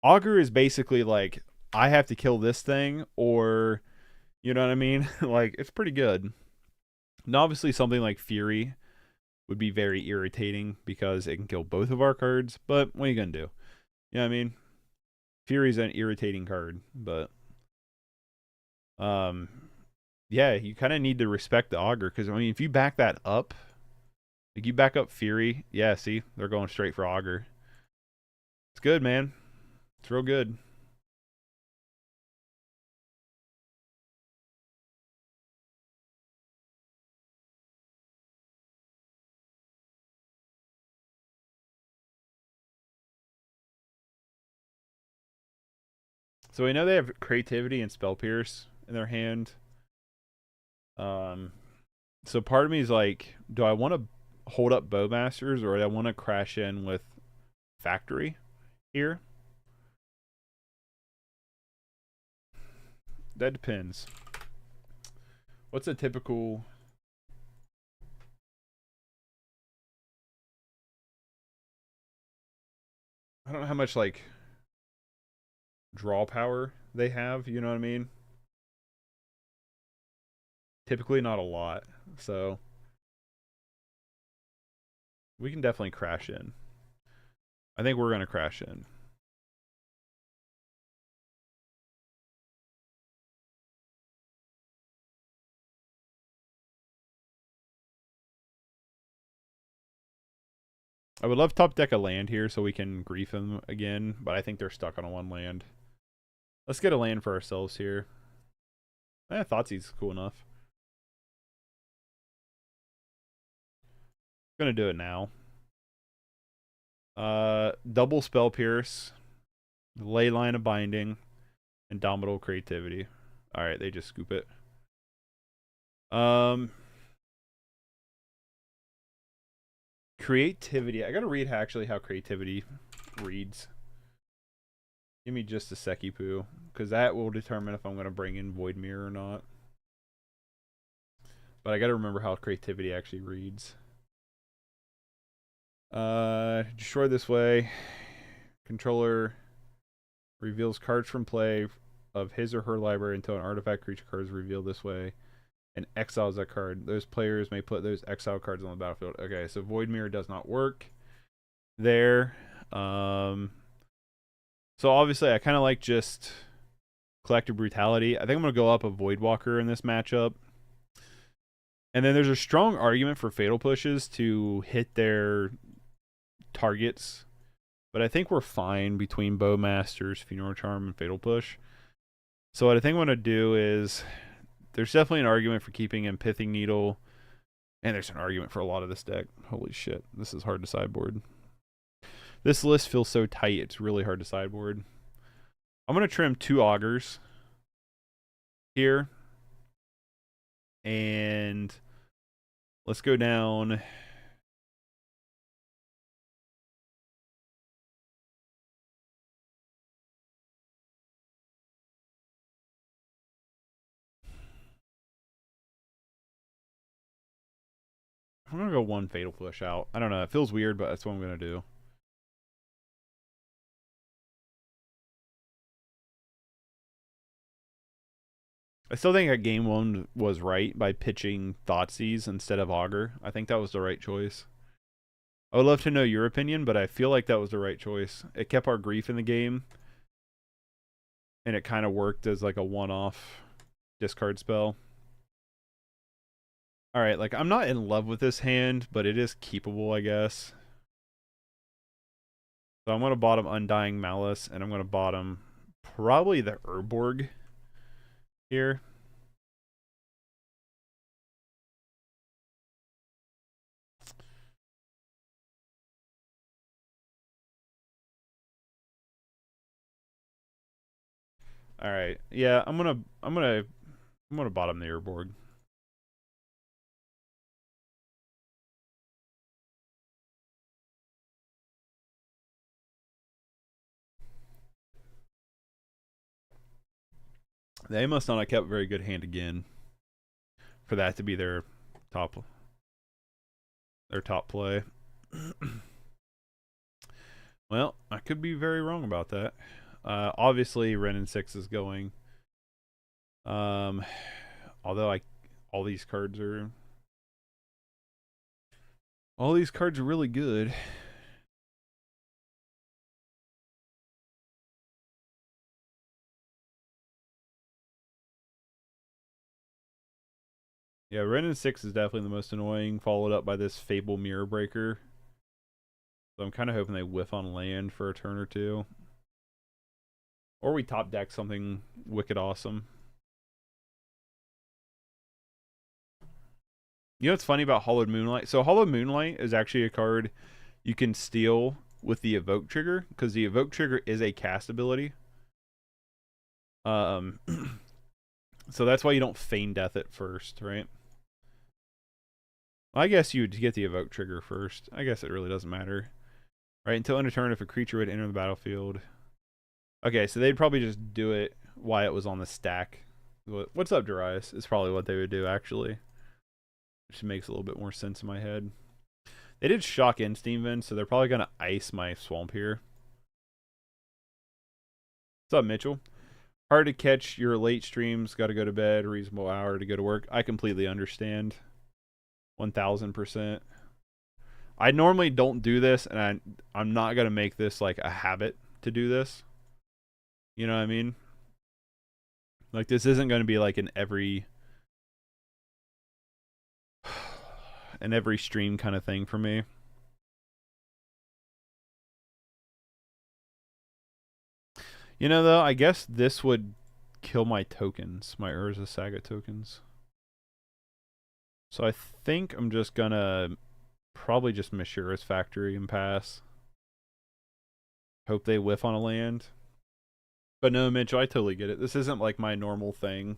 Augur is basically like I have to kill this thing or. You know what I mean? Like, it's pretty good. And obviously, something like Fury would be very irritating because it can kill both of our cards. But what are you going to do? You know what I mean? Fury's an irritating card. But, yeah, you kind of need to respect the Augur. Because, I mean, if you back that up, like you back up Fury, yeah, see? They're going straight for Augur. It's good, man. It's real good. So we know they have Creativity and Spell Pierce in their hand. So part of me is like, do I want to hold up Bowmasters or do I want to crash in with Factory here? That depends. What's a typical... I don't know how much, like, draw power they have, you know what I mean? Typically not a lot, so we can definitely crash in. I think we're going to crash in. I would love top deck a land here so we can grief them again, but I think they're stuck on a 1 land. Let's get a land for ourselves here. Thoughtseize cool enough. Gonna do it now. Double Spell Pierce, Ley Line of Binding, Indomitable Creativity. Alright, they just scoop it. Creativity. I gotta read actually how creativity reads. Give me just a secchi poo, because that will determine if I'm gonna bring in Void Mirror or not. But I gotta remember how creativity actually reads. Destroy this way. Controller reveals cards from play of his or her library until an artifact creature card is revealed this way and exiles that card. Those players may put those exile cards on the battlefield. Okay, so Void Mirror does not work there. So obviously I kind of like just Collective Brutality. I think I'm going to go up a Voidwalker in this matchup. And then there's a strong argument for Fatal Pushes to hit their targets. But I think we're fine between Bowmasters, Funeral Charm, and Fatal Push. So what I think I'm going to do is, there's definitely an argument for keeping in Pithing Needle. And there's an argument for a lot of this deck. Holy shit, this is hard to sideboard. This list feels so tight, it's really hard to sideboard. I'm going to trim 2 Augurs here. And let's go down. I'm going to go 1 Fatal Push out. I don't know. It feels weird, but that's what I'm going to do. I still think that game 1 was right by pitching Thoughtseize instead of Augur. I think that was the right choice. I would love to know your opinion, but I feel like that was the right choice. It kept our grief in the game. And it kind of worked as like a one-off discard spell. Alright, like I'm not in love with this hand, but it is keepable, I guess. So I'm going to bottom Undying Malice, and I'm going to bottom probably the Urborg here. All right. Yeah, I'm going to bottom the Urborg. They must not have kept a very good hand again for that to be their top play. Well, I could be very wrong about that. Obviously, Ren and 6 is going. Although all these cards are really good. Yeah, Ren and 6 is definitely the most annoying, followed up by this Fable Mirror Breaker. So I'm kind of hoping they whiff on land for a turn or two. Or we top deck something wicked awesome. You know what's funny about Hollowed Moonlight? So Hollowed Moonlight is actually a card you can steal with the Evoke trigger, because the Evoke trigger is a cast ability. So that's why you don't Feign Death it first, right? Well, I guess you would get the Evoke trigger first. I guess it really doesn't matter. Right, until end of turn, if a creature would enter the battlefield. Okay, so they'd probably just do it while it was on the stack. What's up, Darius? Is probably what they would do, actually. Which makes a little bit more sense in my head. They did Shock in Steam Vent, so they're probably going to ice my Swamp here. What's up, Mitchell? Hard to catch your late streams. Got to go to bed. Reasonable hour to go to work. I completely understand. 1000%. I normally don't do this, and I'm not gonna make this like a habit to do this. You know what I mean? Like, this isn't gonna be like an every stream kind of thing for me. You know, though, I guess this would kill my tokens, my Urza Saga tokens. So I think I'm just gonna probably just Mishura's factory and pass. Hope they whiff on a land. But no, Mitchell, I totally get it. This isn't like my normal thing.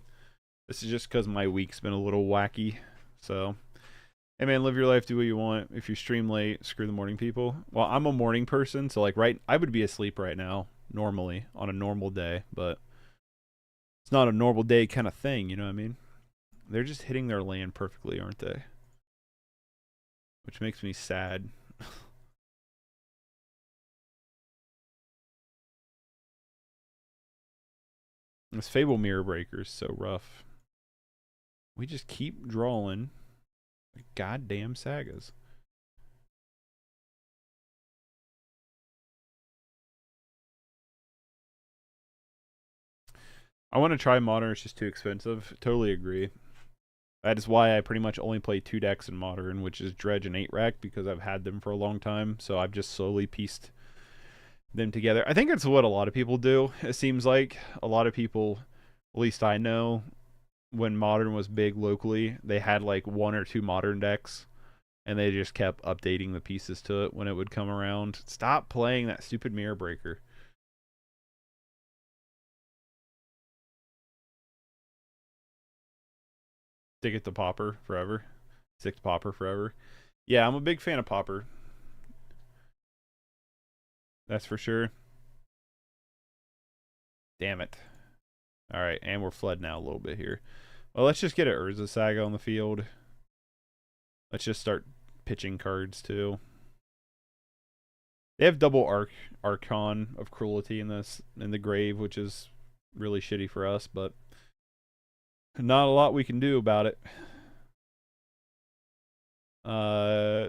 This is just because my week's been a little wacky. So, hey man, live your life, do what you want. If you stream late, screw the morning people. Well, I'm a morning person, so like I would be asleep right now, normally, on a normal day, but it's not a normal day kind of thing, you know what I mean? They're just hitting their land perfectly, aren't they? Which makes me sad. This Fable Mirror Breaker is so rough. We just keep drawing goddamn sagas. I want to try Modern, it's just too expensive. Totally agree. That is why I pretty much only play 2 decks in Modern, which is Dredge and 8-Rack, because I've had them for a long time, so I've just slowly pieced them together. I think it's what a lot of people do. It seems like a lot of people, at least I know, when Modern was big locally, they had like 1 or 2 Modern decks, and they just kept updating the pieces to it when it would come around. Stop playing that stupid Mirror Breaker. Stick it to Pauper forever. Stick to Pauper forever. Yeah, I'm a big fan of Pauper. That's for sure. Damn it. Alright, and we're flooding out a little bit here. Well, let's just get an Urza Saga on the field. Let's just start pitching cards, too. They have double Archon of Cruelty in the grave, which is really shitty for us, but not a lot we can do about it.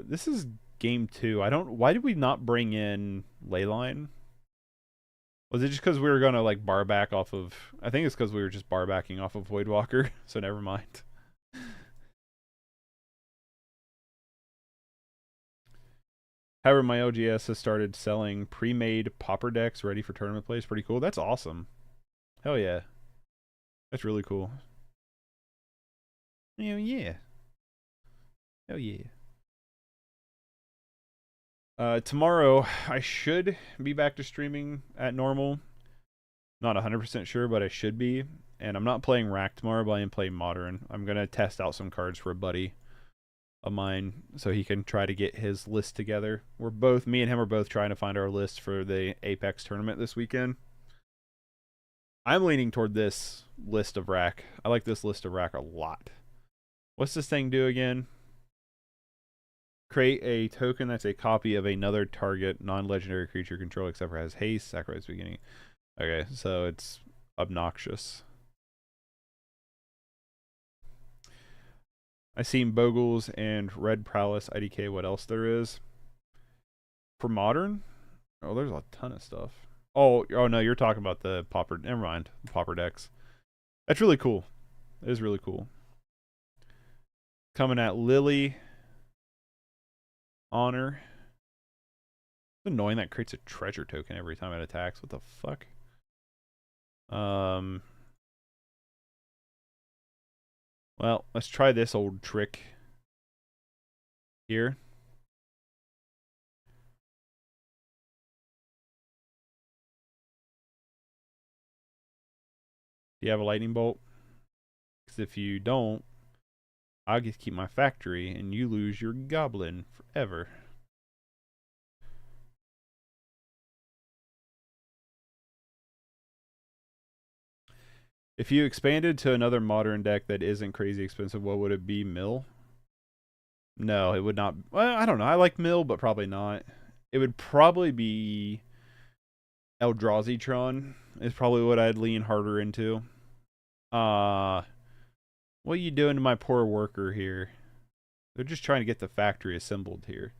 This is game 2. Why did we not bring in Leyline? Was it just because we were gonna like bar back off of? I think it's because we were just bar backing off of Voidwalker. So never mind. However, my OGS has started selling pre-made Pauper decks ready for tournament plays. Pretty cool. That's awesome. Hell yeah. That's really cool. Hell yeah. Hell yeah. Tomorrow, I should be back to streaming at normal. Not 100% sure, but I should be. And I'm not playing Rack tomorrow, but I am playing Modern. I'm going to test out some cards for a buddy of mine so he can try to get his list together. Me and him are both trying to find our list for the Apex tournament this weekend. I'm leaning toward this list of Rack. I like this list of Rack a lot. What's this thing do again? Create a token that's a copy of another target non-legendary creature control except for has haste, sacrifice beginning. Okay, so it's obnoxious. I seen Bogles and Red Prowess IDK. What else there is? For Modern? Oh, there's a ton of stuff. Oh no, you're talking about the Pauper. Never mind. Pauper decks. That's really cool. It is really cool. Coming at Lily. Honor. It's annoying that creates a treasure token every time it attacks. What the fuck? Well, let's try this old trick here. Do you have a lightning bolt? Because if you don't, I'll just keep my factory and you lose your goblin forever. If you expanded to another Modern deck that isn't crazy expensive, what would it be? Mill? No, it would not. Well, I don't know. I like Mill, but probably not. It would probably be Eldrazi-tron is probably what I'd lean harder into. What are you doing to my poor worker here? They're just trying to get the factory assembled here.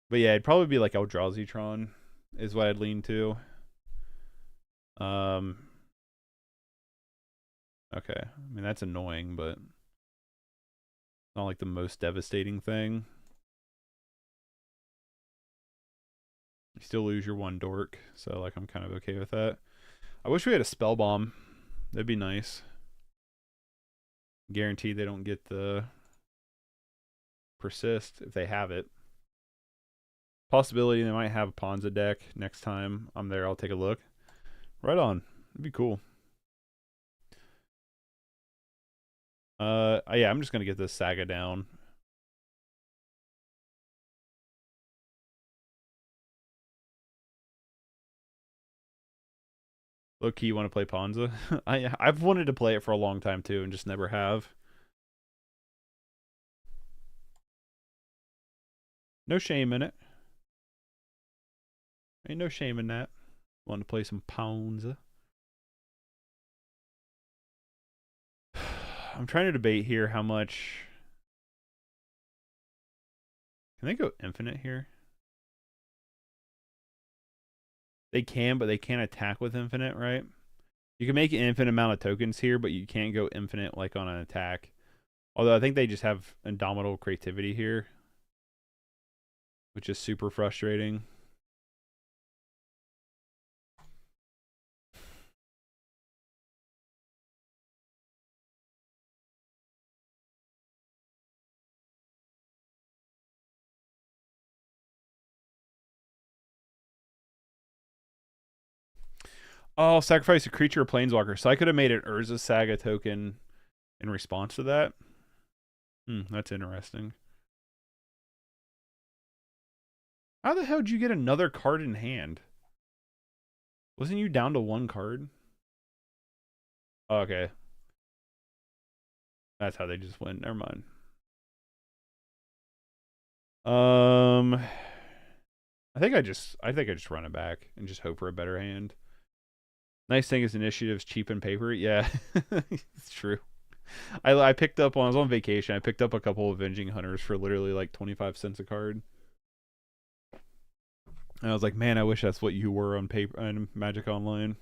But yeah, it'd probably be like Eldrazi-tron is what I'd lean to. Okay. I mean, that's annoying, but not like the most devastating thing. You still lose your one dork, so like I'm kind of okay with that. I wish we had a spell bomb. That'd be nice. Guarantee they don't get the persist if they have it. Possibility they might have a Ponza deck next time I'm there. I'll take a look. Right on. It'd be cool. Yeah, I'm just gonna get this Saga down. Low key, want to play Ponza? I've wanted to play it for a long time too, and just never have. No shame in it. Ain't no shame in that. Want to play some Ponza? I'm trying to debate here how much. Can they go infinite here? They can, but they can't attack with infinite, right? You can make an infinite amount of tokens here, but you can't go infinite like on an attack. Although I think they just have indomitable creativity here, which is super frustrating. Oh, sacrifice a creature or planeswalker. So I could have made an Urza Saga token in response to that. That's interesting. How the hell did you get another card in hand? Wasn't you down to one card? Oh, okay. That's how they just went. Never mind. I think I just run it back and just hope for a better hand. Nice thing is initiatives cheapen paper. Yeah, it's true. I picked up when I was on vacation. I picked up a couple of Avenging Hunters for literally like 25 cents a card. And I was like, man, I wish that's what you were on paper on Magic Online.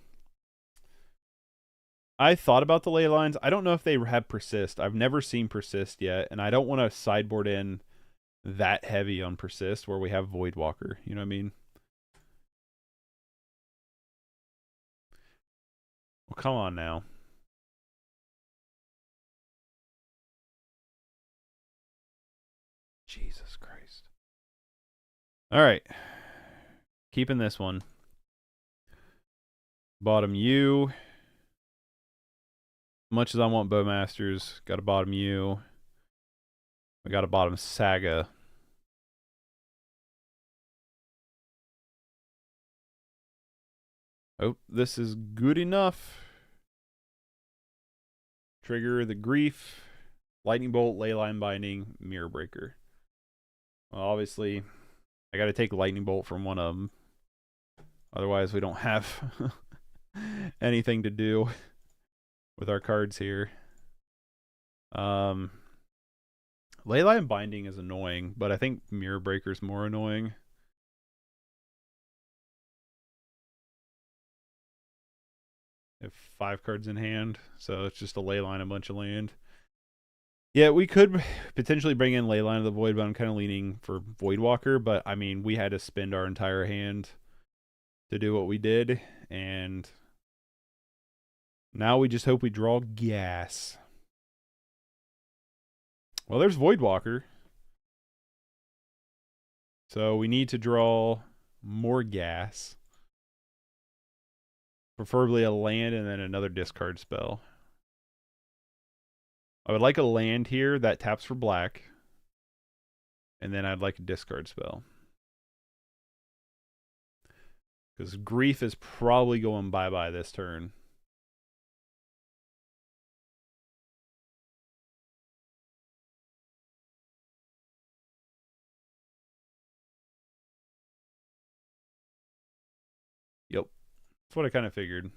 I thought about the ley lines. I don't know if they have persist. I've never seen persist yet, and I don't want to sideboard in that heavy on persist where we have Voidwalker. You know what I mean? Well, come on now. Jesus Christ. All right. Keeping this one. Bottom U. Much as I want Bowmasters, got a bottom U. We got a bottom Saga. Oh, this is good enough. Trigger the Grief, Lightning Bolt, Leyline Binding, Mirror Breaker. Well, obviously, I got to take Lightning Bolt from one of them. Otherwise, we don't have anything to do with our cards here. Leyline Binding is annoying, but I think Mirror Breaker is more annoying. Have 5 cards in hand, so it's just a Leyline, a bunch of land. Yeah, we could potentially bring in Leyline of the Void, but I'm kind of leaning for Voidwalker. But I mean, we had to spend our entire hand to do what we did, and now we just hope we draw gas. Well, there's Voidwalker. So we need to draw more gas. Preferably a land and then another discard spell. I would like a land here that taps for black. And then I'd like a discard spell. Because Grief is probably going bye-bye this turn. Yep. That's what I kind of figured.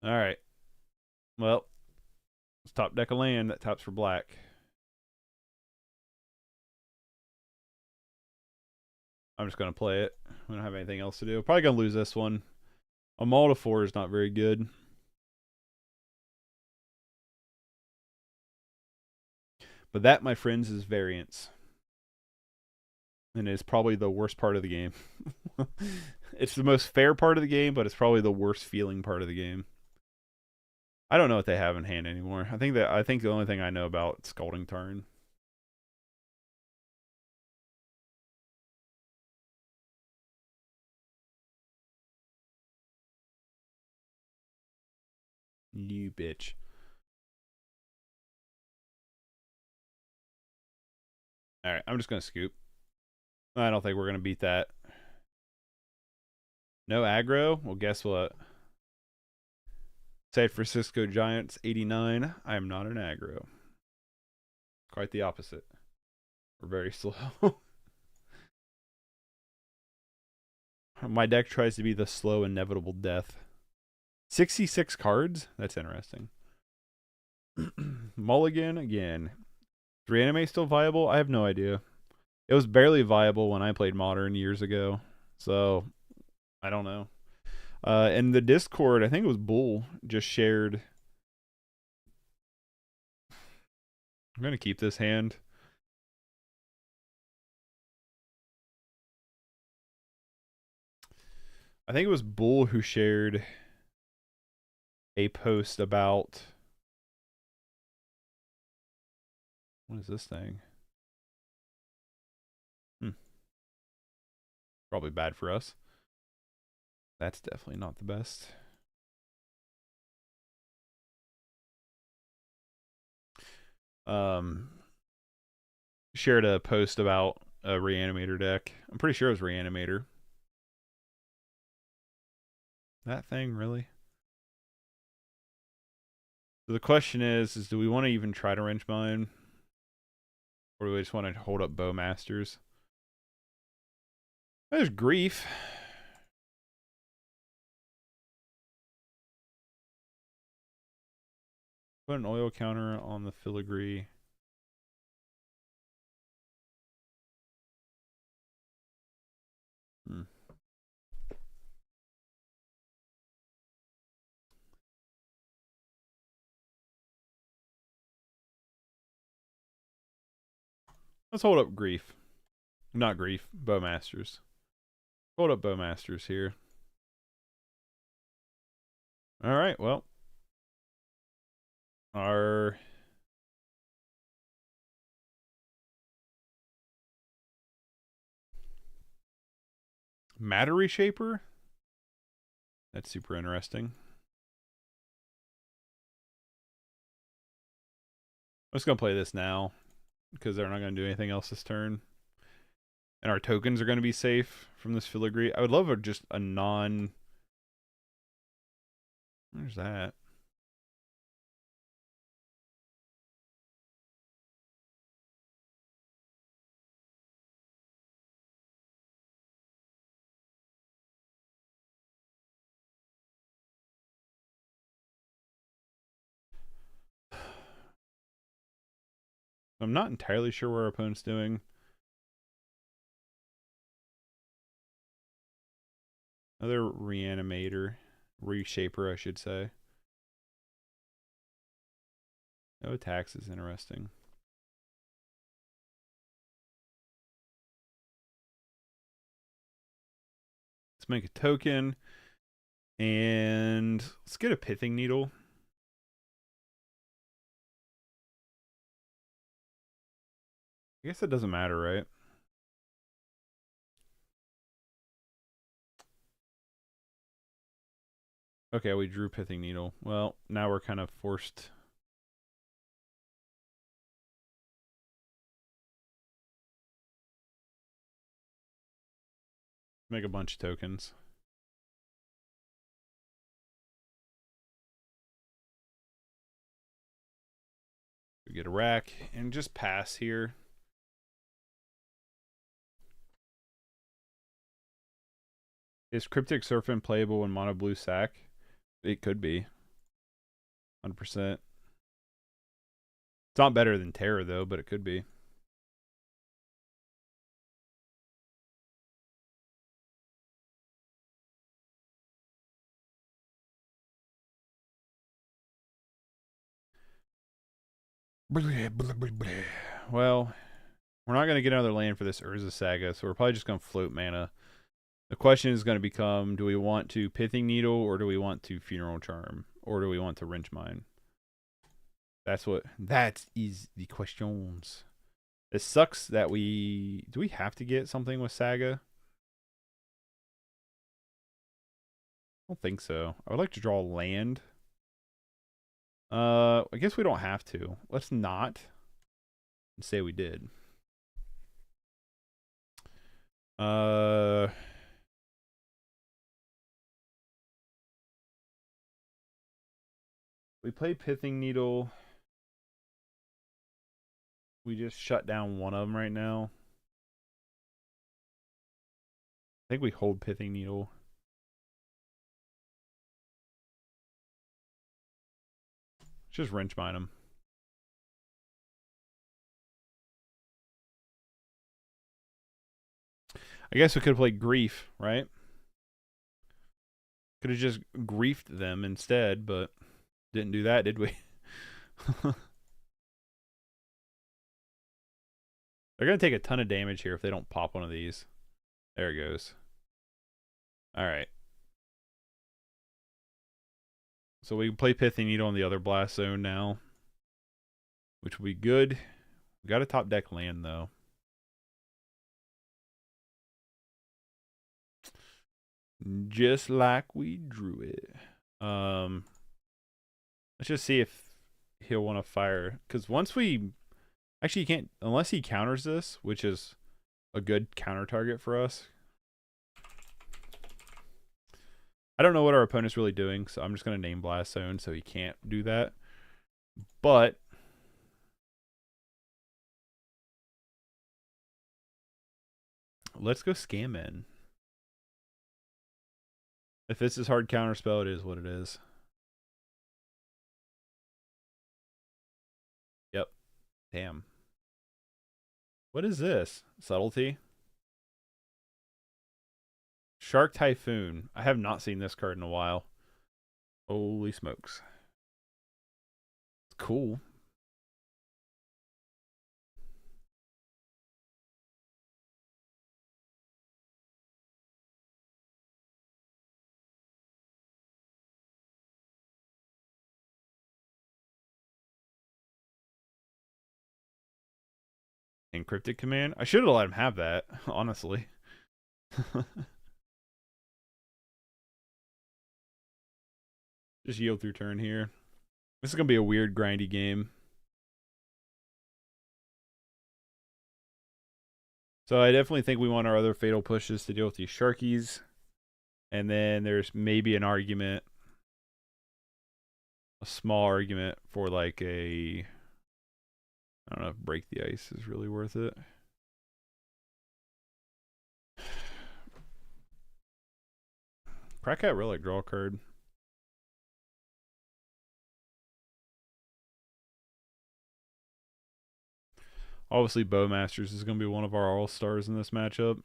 Alright. Well, it's top deck of land. That taps for black. I'm just going to play it. We don't have anything else to do. Probably going to lose this one. A Maul to 4 is not very good. But that, my friends, is variance. And it's probably the worst part of the game. It's the most fair part of the game, but it's probably the worst feeling part of the game. I don't know what they have in hand anymore. I think the only thing I know about is Scalding Tarn. You bitch. Alright, I'm just going to scoop. I don't think we're going to beat that. No aggro? Well, guess what? San Francisco Giants 89. I am not an aggro. Quite the opposite. We're very slow. My deck tries to be the slow, inevitable death. 66 cards? That's interesting. Mulligan again. Is Reanimate still viable? I have no idea. It was barely viable when I played Modern years ago. So, I don't know. In the Discord, I think it was Bull, just shared. I'm going to keep this hand. I think it was Bull who shared a post about... What is this thing? Probably bad for us. That's definitely not the best. Shared a post about a Reanimator deck. I'm pretty sure it was Reanimator. That thing, really? So the question is do we want to even try to wrench mine? Or do we just want to hold up Bowmasters? There's Grief. Put an oil counter on the filigree. Let's hold up Grief. Not Grief, Bowmasters. Hold up Bowmasters here. Alright, well. Our Matter Reshaper? That's super interesting. I'm just going to play this now because they're not going to do anything else this turn. And our tokens are going to be safe from this filigree. I would love just a non... Where's that? I'm not entirely sure what our opponent's doing. Another Reanimator. Reshaper, I should say. No attacks is interesting. Let's make a token. And let's get a Pithing Needle. I guess that doesn't matter, right? Okay, we drew Pithing Needle. Well, now we're kind of forced. Make a bunch of tokens. We get a rack and just pass here. Is Cryptic Serpent playable in Mono Blue Sack? It could be. 100%. It's not better than Terror, though, but it could be. Well, we're not going to get another land for this Urza Saga, so we're probably just going to float mana. The question is going to become, do we want to Pithing Needle, or do we want to Funeral Charm, or do we want to Wrench Mine? That is the questions. It sucks that do we have to get something with Saga? I don't think so. I would like to draw land. I guess we don't have to. Let's not say we did. We play Pithing Needle. We just shut down one of them right now. I think we hold Pithing Needle. Just Wrench Mine them. I guess we could have played Grief, right? Could have just griefed them instead, but didn't do that, did we? They're going to take a ton of damage here if they don't pop one of these. There it goes. Alright. So we can play Pithing Needle on the other Blast Zone now, which will be good. We got a top deck land, though. Just like we drew it. Let's just see if he'll want to fire. Because once we... Actually, you can't... Unless he counters this, which is a good counter target for us. I don't know what our opponent's really doing, so I'm just going to name Blast Zone so he can't do that. But... let's go Scam in. If this is hard counterspell, it is what it is. Yep. Damn. What is this? Subtlety? Shark Typhoon. I have not seen this card in a while. Holy smokes. It's cool. Encrypted Command? I should have let him have that, honestly. Just yield through turn here. This is going to be a weird, grindy game. So I definitely think we want our other Fatal Pushes to deal with these Sharkies. And then there's maybe an argument, a small argument for like a... I don't know if Break the Ice is really worth it. Crack Out Relic, draw a card. Obviously, Bowmasters is going to be one of our all-stars in this matchup.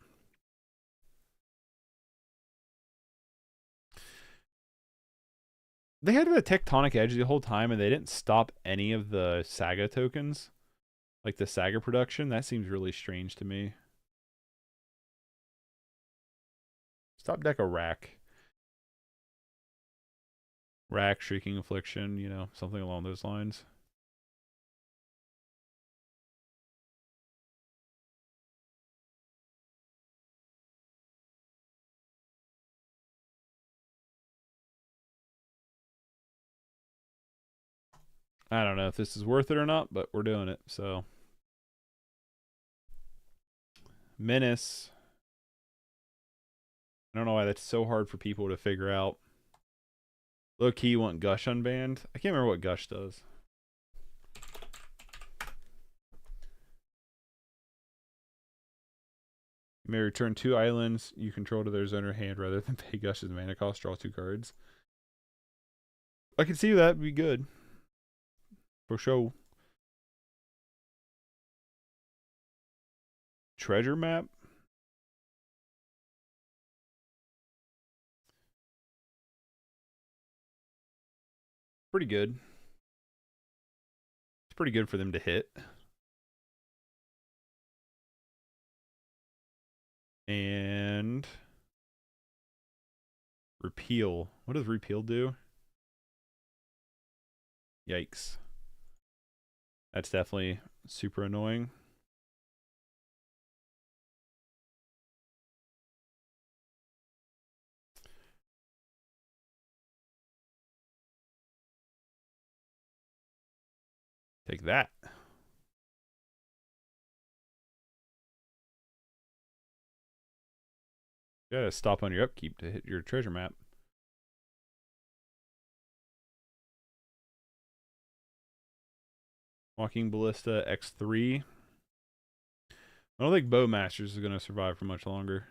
They had a Tectonic Edge the whole time, and they didn't stop any of the Saga tokens. Like the Saga production. That seems really strange to me. Stop deck a Rack. Rack, Shrieking Affliction, you know, something along those lines. I don't know if this is worth it or not, but we're doing it, so. Menace. I don't know why that's so hard for people to figure out. Low key, you want Gush unbanned? I can't remember what Gush does. You may return 2 islands you control to their zone or hand rather than pay Gush's mana cost. Draw 2 cards. I can see that would be good. For sure. Treasure map? Pretty good. It's pretty good for them to hit. And repeal. What does repeal do? Yikes. That's definitely super annoying. Take that. You gotta stop on your upkeep to hit your treasure map. Walking Ballista X3. I don't think Bowmasters is gonna survive for much longer.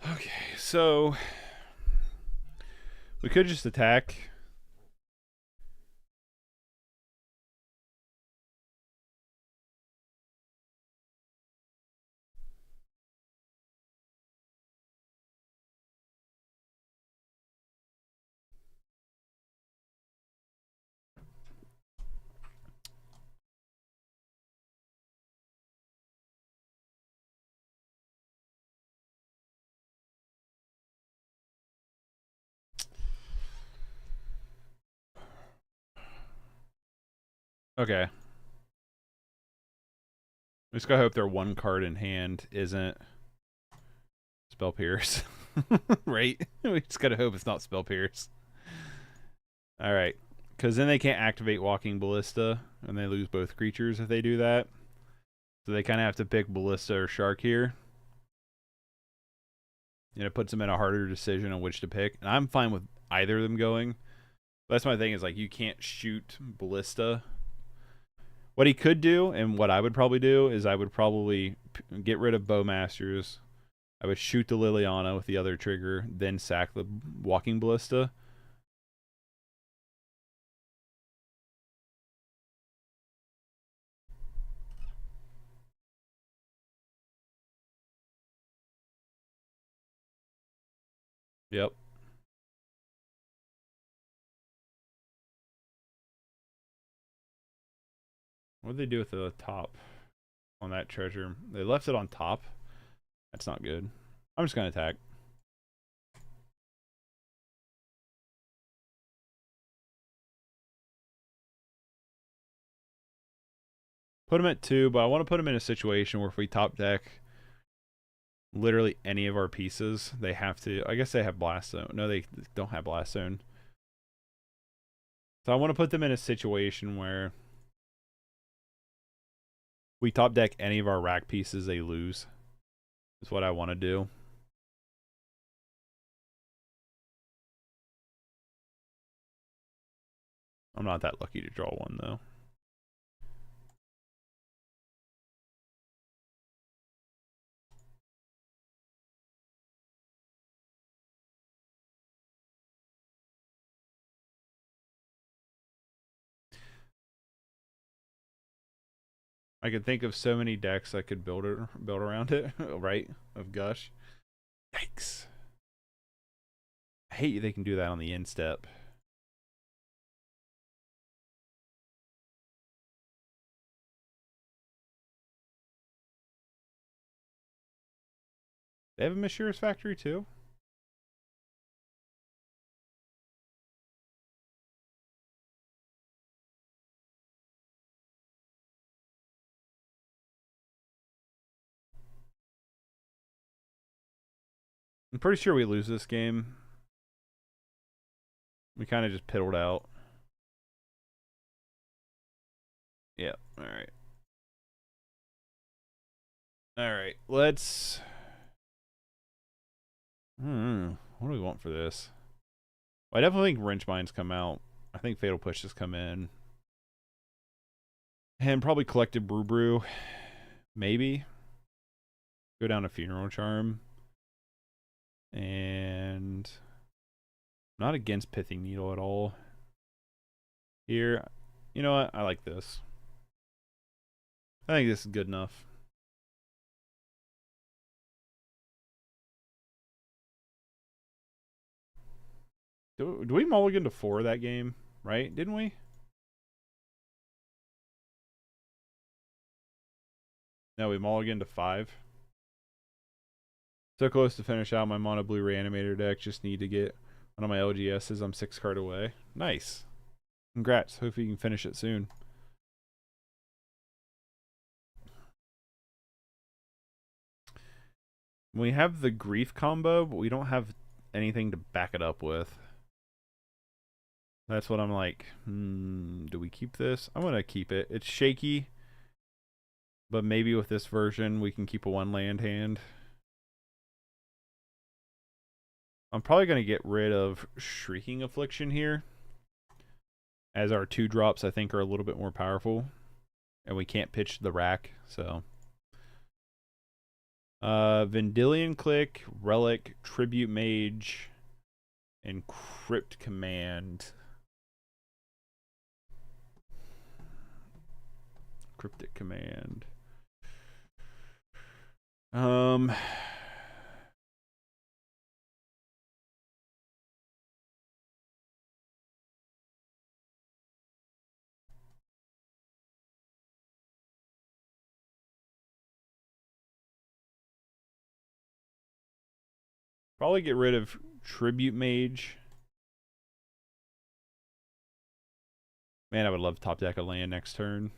Okay, so we could just attack. Okay. We just gotta hope their 1 card in hand isn't Spell Pierce. Right? We just gotta hope it's not Spell Pierce. Alright. Because then they can't activate Walking Ballista, and they lose both creatures if they do that. So they kind of have to pick Ballista or Shark here. And it puts them in a harder decision on which to pick. And I'm fine with either of them going. But that's my thing, is like, you can't shoot Ballista. What he could do, and what I would probably do, is I would probably get rid of Bowmasters. I would shoot the Liliana with the other trigger, then sack the Walking Ballista. Yep. What did they do with the top on that treasure? They left it on top. That's not good. I'm just going to attack. Put them at 2, but I want to put them in a situation where if we top deck literally any of our pieces, they have to... I guess they have Blast Zone. No, they don't have Blast Zone. So I want to put them in a situation where we top deck any of our rack pieces, they lose. Is what I want to do. I'm not that lucky to draw one, though. I could think of so many decks I could build around it, right? Of Gush. Yikes. I hate they can do that on the end step. They have a Mashira's Factory too? I'm pretty sure we lose this game. We kind of just piddled out. Yeah, alright. Alright, let's... what do we want for this? I definitely think Wrench Mines come out. I think Fatal Push has come in. And probably Collected Brew. Maybe. Go down to Funeral Charm. And not against Pithing Needle at all. Here, you know what? I like this. I think this is good enough. Do we mulligan to 4 that game? Right? Didn't we? No, we mulligan to 5. So close to finish out my Mono Blue Reanimator deck. Just need to get one of my LGSs. I'm 6 card away. Nice. Congrats. Hope you can finish it soon. We have the Grief combo, but we don't have anything to back it up with. That's what I'm like, do we keep this? I'm going to keep it. It's shaky, but maybe with this version we can keep a 1 land hand. I'm probably going to get rid of Shrieking Affliction here, as our 2 drops I think are a little bit more powerful, and we can't pitch the rack, so... Vendilion Click, Relic, Tribute Mage, and Crypt Command. Cryptic Command. Probably get rid of Tribute Mage. Man, I would love to top deck a land next turn.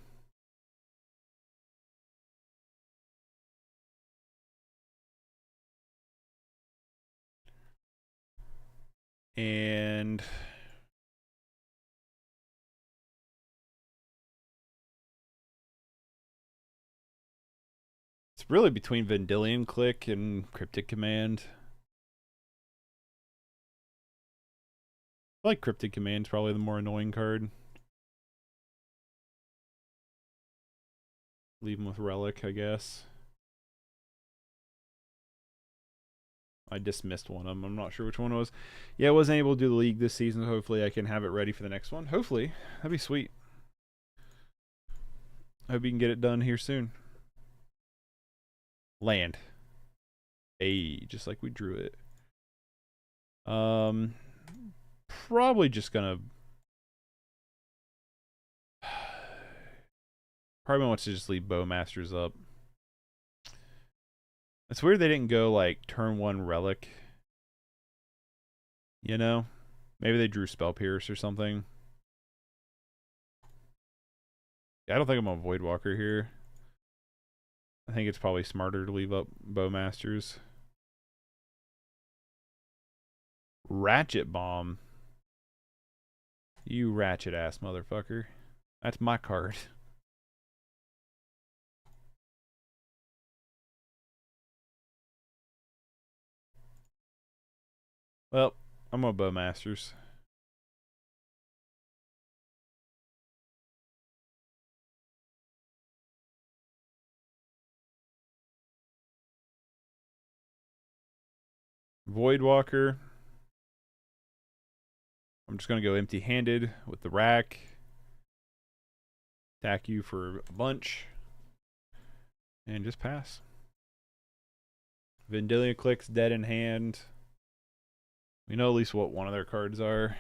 And it's really between Vendilion Click and Cryptic Command. I like Cryptic Command's probably the more annoying card. Leave him with Relic, I guess. I dismissed one of them. I'm not sure which one it was. Yeah, I wasn't able to do the league this season. Hopefully I can have it ready for the next one. Hopefully. That'd be sweet. I hope you can get it done here soon. Land. Hey, just like we drew it. Probably just gonna... Probably wants to just leave Bowmasters up. It's weird they didn't go like turn 1 Relic. You know? Maybe they drew Spell Pierce or something. Yeah, I don't think I'm on Voidwalker here. I think it's probably smarter to leave up Bowmasters. Ratchet Bomb. You ratchet ass motherfucker. That's my card. Well, I'm on Bowmasters. Voidwalker. I'm just going to go empty-handed with the rack. Attack you for a bunch. And just pass. Vendilion Click's dead in hand. We know at least what one of their cards are.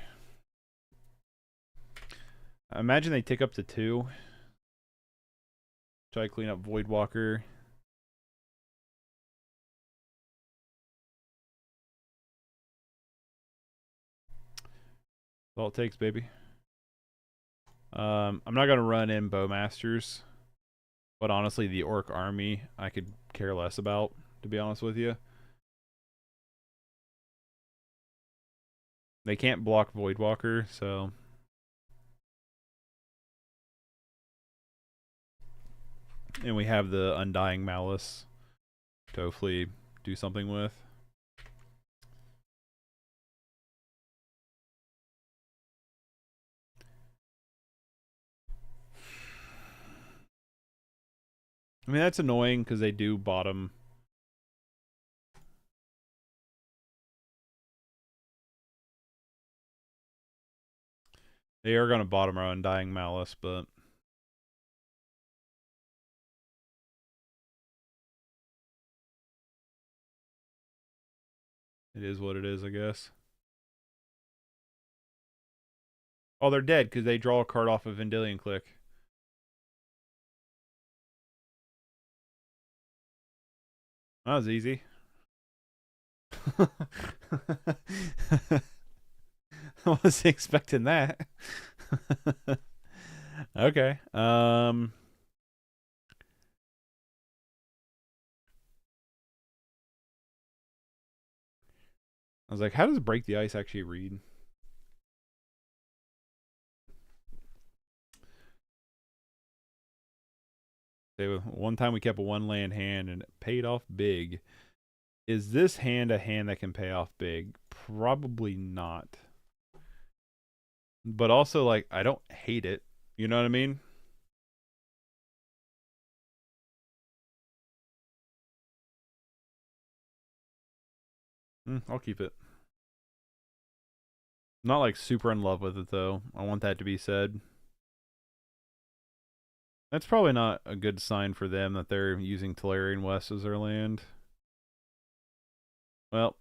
I imagine they take up to 2. Try to clean up Voidwalker. That's all it takes, baby. I'm not going to run in Bowmasters. But honestly, the Orc army, I could care less about, to be honest with you. They can't block Voidwalker, so... And we have the Undying Malice to hopefully do something with. I mean, that's annoying because they do bottom. They are going to bottom row Undying Malice, but it is what it is, I guess. Oh, they're dead because they draw a card off of Vendilion Click. That was easy. I wasn't expecting that. Okay. I was like, how does Break the Ice actually read? One time we kept a 1-land hand and it paid off big. Is this hand a hand that can pay off big? Probably not. But also, like, I don't hate it. You know what I mean? I'll keep it. Not like super in love with it though. I want that to be said. That's probably not a good sign for them that they're using Tolarian West as their land. Well,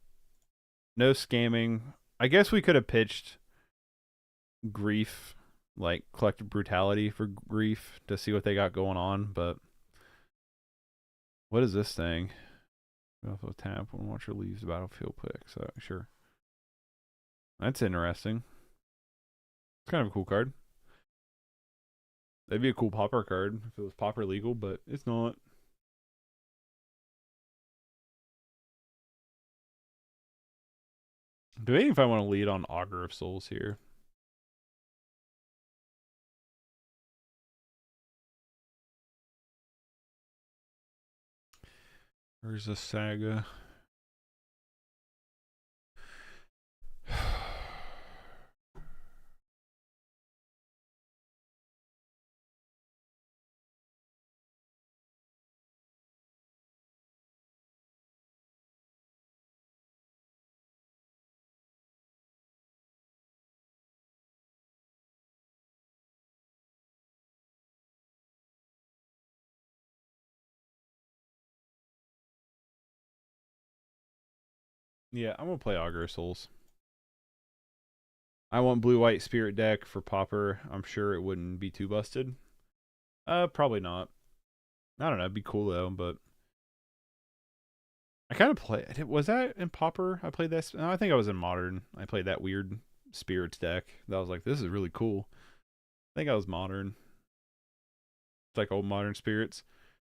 no scamming. I guess we could have pitched Grief, like Collective Brutality for Grief to see what they got going on, but what is this thing? Also tap when watcher leaves the battlefield pick. So sure. That's interesting. It's kind of a cool card. That'd be a cool popper card if it was popper legal, but it's not. Debating if I want to lead on Augur of Souls here. Where's the Saga? Yeah, I'm gonna play Augur of Souls. I want blue-white spirit deck for popper. I'm sure it wouldn't be too busted. Probably not. I don't know. It'd be cool though, but I kind of play. Was that in popper? I played that. No, I think I was in modern. I played that weird spirits deck. That was like, this is really cool. I think I was modern. It's like old modern spirits.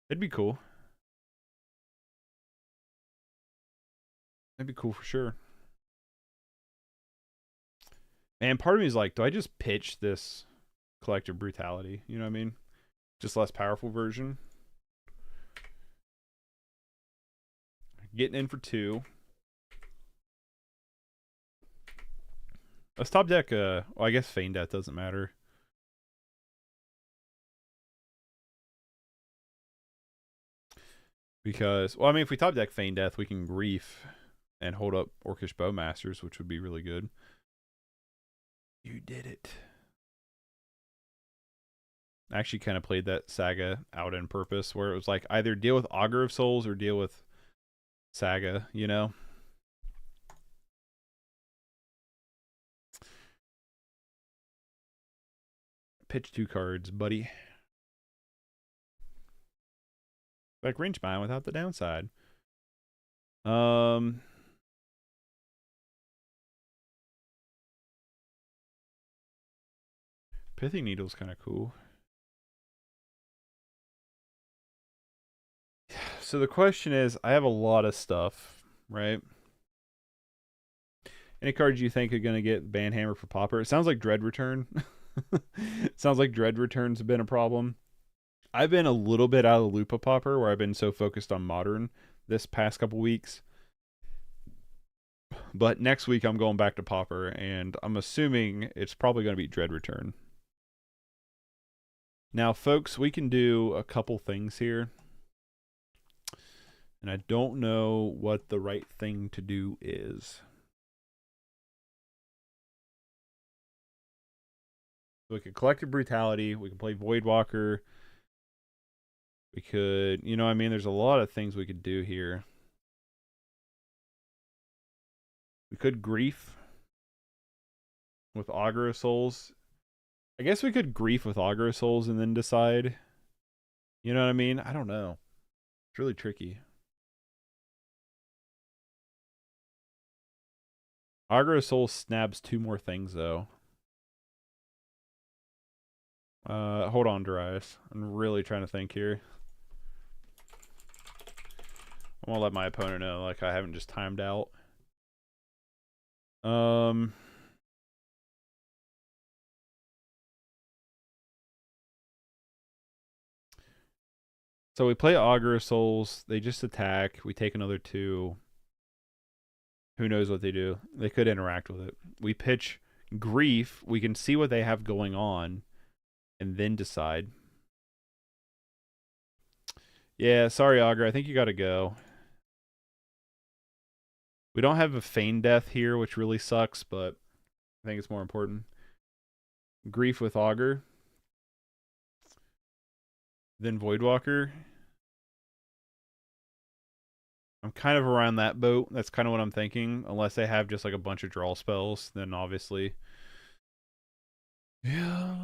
It'd be cool. It'd be cool for sure. And part of me is like, do I just pitch this Collective Brutality? You know what I mean? Just less powerful version. Getting in for 2. Let's top deck, well, I guess Feign Death doesn't matter. Because, well, I mean, if we top deck Feign Death, we can Grief and hold up Orcish Bowmasters, which would be really good. You did it. I actually kind of played that Saga out on purpose, where it was like either deal with Augur of Souls or deal with Saga, you know? Pitch 2 cards, buddy. Like range mine without the downside. Pithy Needle's kind of cool. So the question is, I have a lot of stuff, right? Any cards you think are going to get Banhammer for popper? It sounds like Dread Return. It sounds like Dread Return's been a problem. I've been a little bit out of the loop of popper, where I've been so focused on modern this past couple weeks. But next week I'm going back to popper, and I'm assuming it's probably going to be Dread Return. Now, folks, we can do a couple things here. And I don't know what the right thing to do is. So we could Collective Brutality. We can play Voidwalker. We could, you know what I mean? There's a lot of things we could do here. We could Grief with Augur of Souls. I guess we could Grief with Augur of Souls and then decide. You know what I mean? I don't know. It's really tricky. Augur of Souls snaps 2 more things, though. Hold on, Darius. I'm really trying to think here. I want to let my opponent know, like, I haven't just timed out. So we play Augur of Souls. They just attack. We take another 2. Who knows what they do? They could interact with it. We pitch Grief. We can see what they have going on and then decide. Yeah, sorry, Augur. I think you got to go. We don't have a Feign Death here, which really sucks, but I think it's more important. Grief with Augur. Then Voidwalker. I'm kind of around that boat. That's kind of what I'm thinking. Unless they have just like a bunch of draw spells, then obviously. Yeah.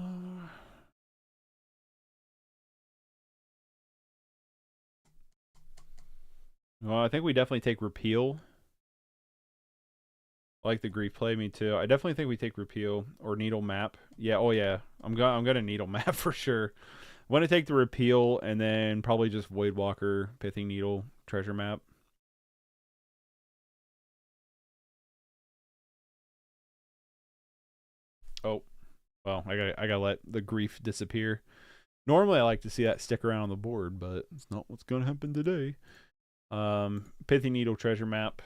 Well, I think we definitely take Repeal. I like the Grief play, me too. I definitely think we take Repeal or Needle Map. Yeah, oh yeah. I'm gonna Needle Map for sure. I'm gonna take the Repeal and then probably just Voidwalker, Pithing Needle, Treasure Map. Oh, well, I gotta let the Grief disappear. Normally, I like to see that stick around on the board, but it's not what's gonna happen today. Pithing Needle, Treasure Map.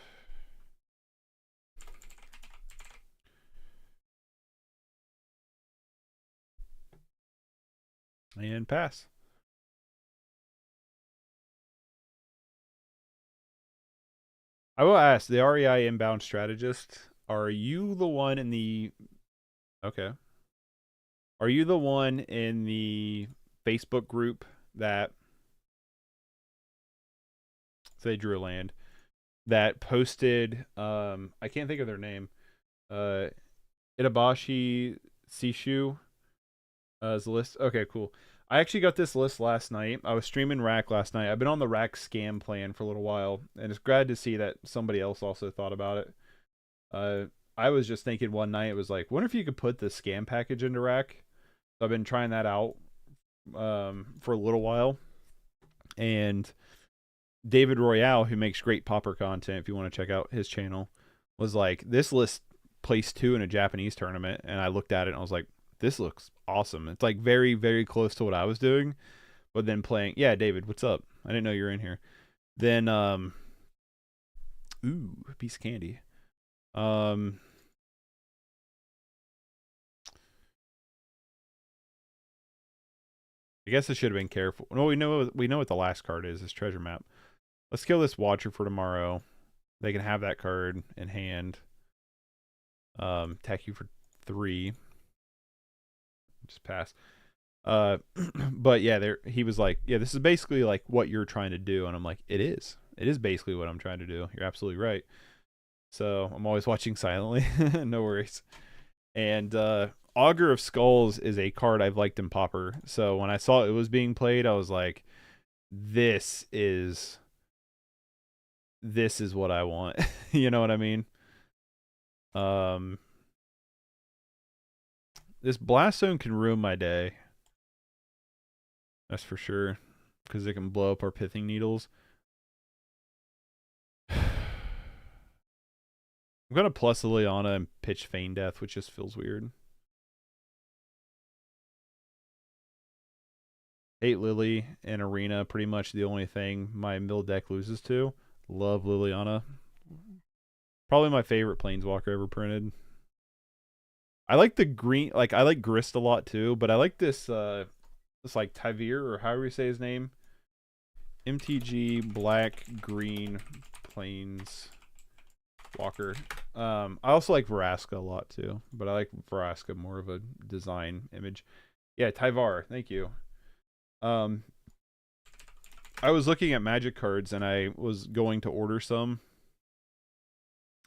And pass. I will ask the REI inbound strategist, are you the one in the... Okay. Are you the one in the Facebook group that... Say drew a land. That posted... I can't think of their name. Itabashi Sishu. As a list. Okay, cool. I actually got this list last night. I was streaming Rack last night. I've been on the Rack scam plan for a little while, and it's glad to see that somebody else also thought about it. I was just thinking one night, it was like, wonder if you could put the scam package into Rack. So I've been trying that out for a little while. And David Royale, who makes great popper content, if you want to check out his channel, was like, this list placed 2 in a Japanese tournament. And I looked at it and I was like, this looks awesome. It's like very, very close to what I was doing. But then playing... Yeah, David, what's up? I didn't know you were in here. Then, ooh, a piece of candy. I guess I should have been careful. No, we know what the last card is. This Treasure Map. Let's kill this Watcher for tomorrow. They can have that card in hand. Attack you for 3. Just pass. But yeah, he was like, yeah, this is basically like what you're trying to do. And I'm like, it is basically what I'm trying to do. You're absolutely right. So I'm always watching silently. No worries. And Augur of Skulls is a card I've liked in Pauper. So when I saw it was being played, I was like, this is what I want. You know what I mean? This Blast Zone can ruin my day. That's for sure. Because it can blow up our Pithing Needles. I'm going to plus Liliana and pitch Feign Death, which just feels weird. Hate Lily and Arena. Pretty much the only thing my middle deck loses to. Love Liliana. Probably my favorite Planeswalker ever printed. I like the green, like I like Grist a lot too, but I like this like Tavir or however you say his name. MTG Black Green Plains Walker. I also like Vraska a lot too, but I like Vraska more of a design image. Yeah, Tyvar, thank you. I was looking at Magic cards and I was going to order some,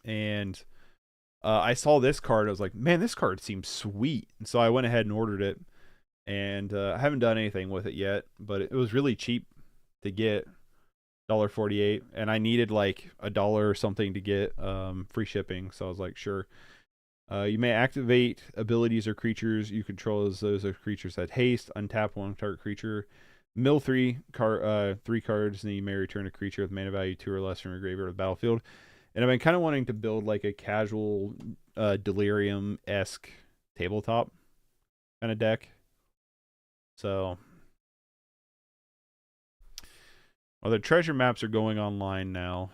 and I saw this card. I was like, man, this card seems sweet, and so I went ahead and ordered it. And I haven't done anything with it yet, but it was really cheap to get, $1.48, and I needed like $1 or something to get free shipping, so I was like, sure. You may activate abilities or creatures you control as those of creatures that haste. Untap one target creature, mill three cards, and then you may return a creature with mana value 2 or less from your graveyard or the battlefield. And I've been kind of wanting to build like a casual Delirium-esque tabletop kind of deck. So, well, the treasure maps are going online now,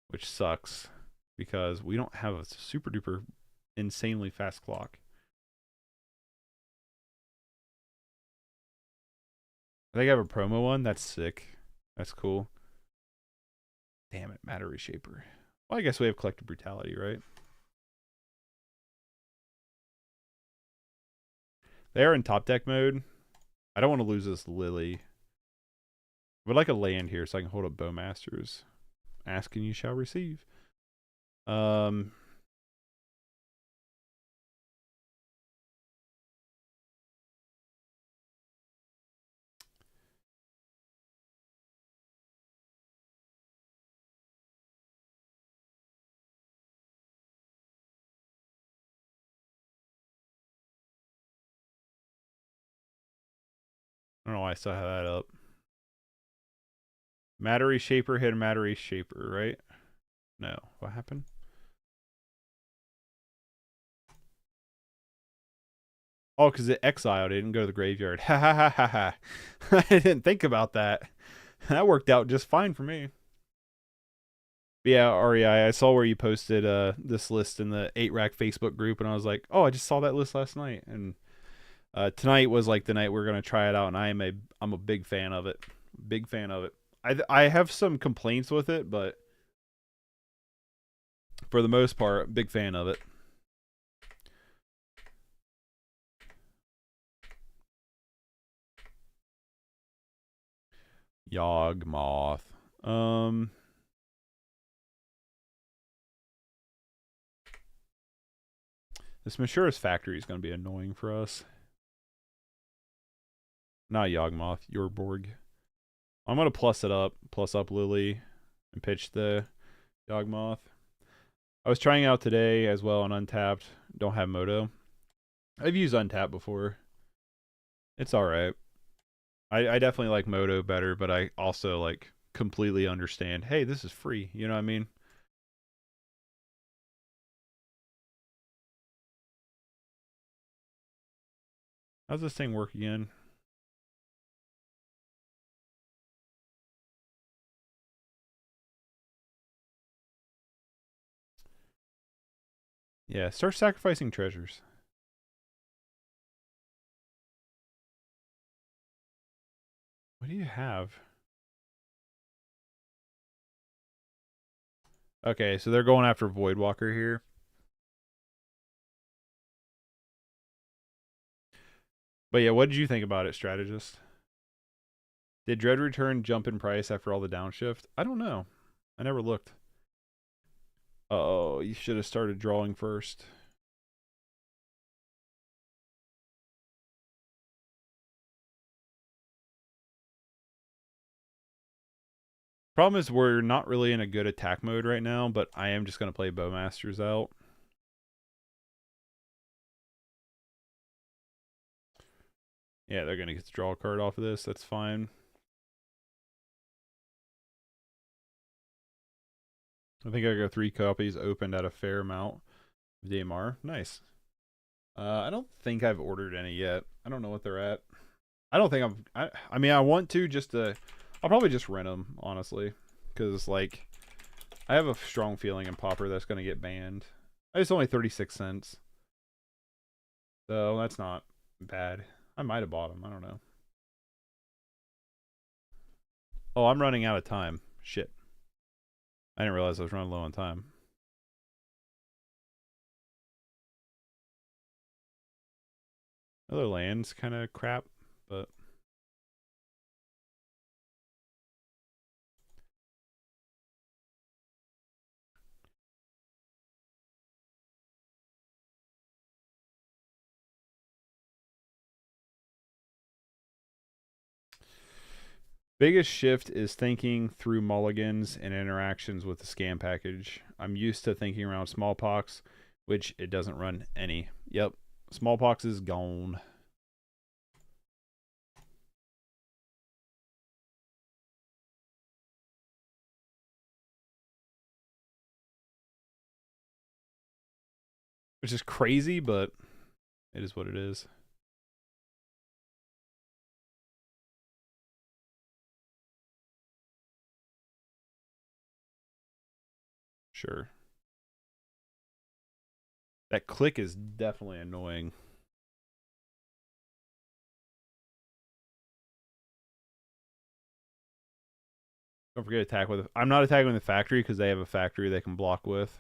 which sucks because we don't have a super duper insanely fast clock. I think I have a promo one. That's sick. That's cool. Damn it, Matter Reshaper. Well, I guess we have Collective Brutality, right? They are in top deck mode. I don't want to lose this Lily. I would like a land here so I can hold up Bowmasters. Ask and you shall receive. I don't know why I still have that up. Matter Reshaper hit a Matter Reshaper, right? No. What happened? Oh, because it exiled. It didn't go to the graveyard. Ha ha ha ha ha. I didn't think about that. That worked out just fine for me. But yeah, REI, I saw where you posted this list in the 8-Rack Facebook group, and I was like, oh, I just saw that list last night. And tonight was like the night we're going to try it out, and I'm a big fan of it. Big fan of it. I have some complaints with it, but for the most part, big fan of it. Yawgmoth. This Mashura's Factory is going to be annoying for us. Not Yawgmoth, Yorborg. I'm going to plus up Lily, and pitch the Yawgmoth. I was trying out today as well on Untapped. Don't have Moto. I've used Untapped before. It's alright. I definitely like Moto better, but I also like completely understand, hey, this is free. You know what I mean? How's this thing work again? Yeah, start sacrificing treasures. What do you have? Okay, so they're going after Voidwalker here. But yeah, what did you think about it, strategist? Did Dread Return jump in price after all the downshift? I don't know. I never looked. Oh, you should have started drawing first. Problem is we're not really in a good attack mode right now, but I am just going to play Bowmasters out. Yeah, they're going to get to draw a card off of this. That's fine. I think I got 3 copies opened at a fair amount of DMR. Nice. I don't think I've ordered any yet. I don't know what they're at. I don't think I mean, I want to just to... I'll probably just rent them, honestly. Because, like, I have a strong feeling in Pauper that's going to get banned. It's only 36 cents. So, that's not bad. I might have bought them. I don't know. Oh, I'm running out of time. Shit. I didn't realize I was running low on time. Other land's kind of crap, but... Biggest shift is thinking through mulligans and interactions with the scam package. I'm used to thinking around smallpox, which it doesn't run any. Yep, smallpox is gone. Which is crazy, but it is what it is. Sure. That click is definitely annoying. Don't forget attack with... I'm not attacking with the factory because they have a factory they can block with.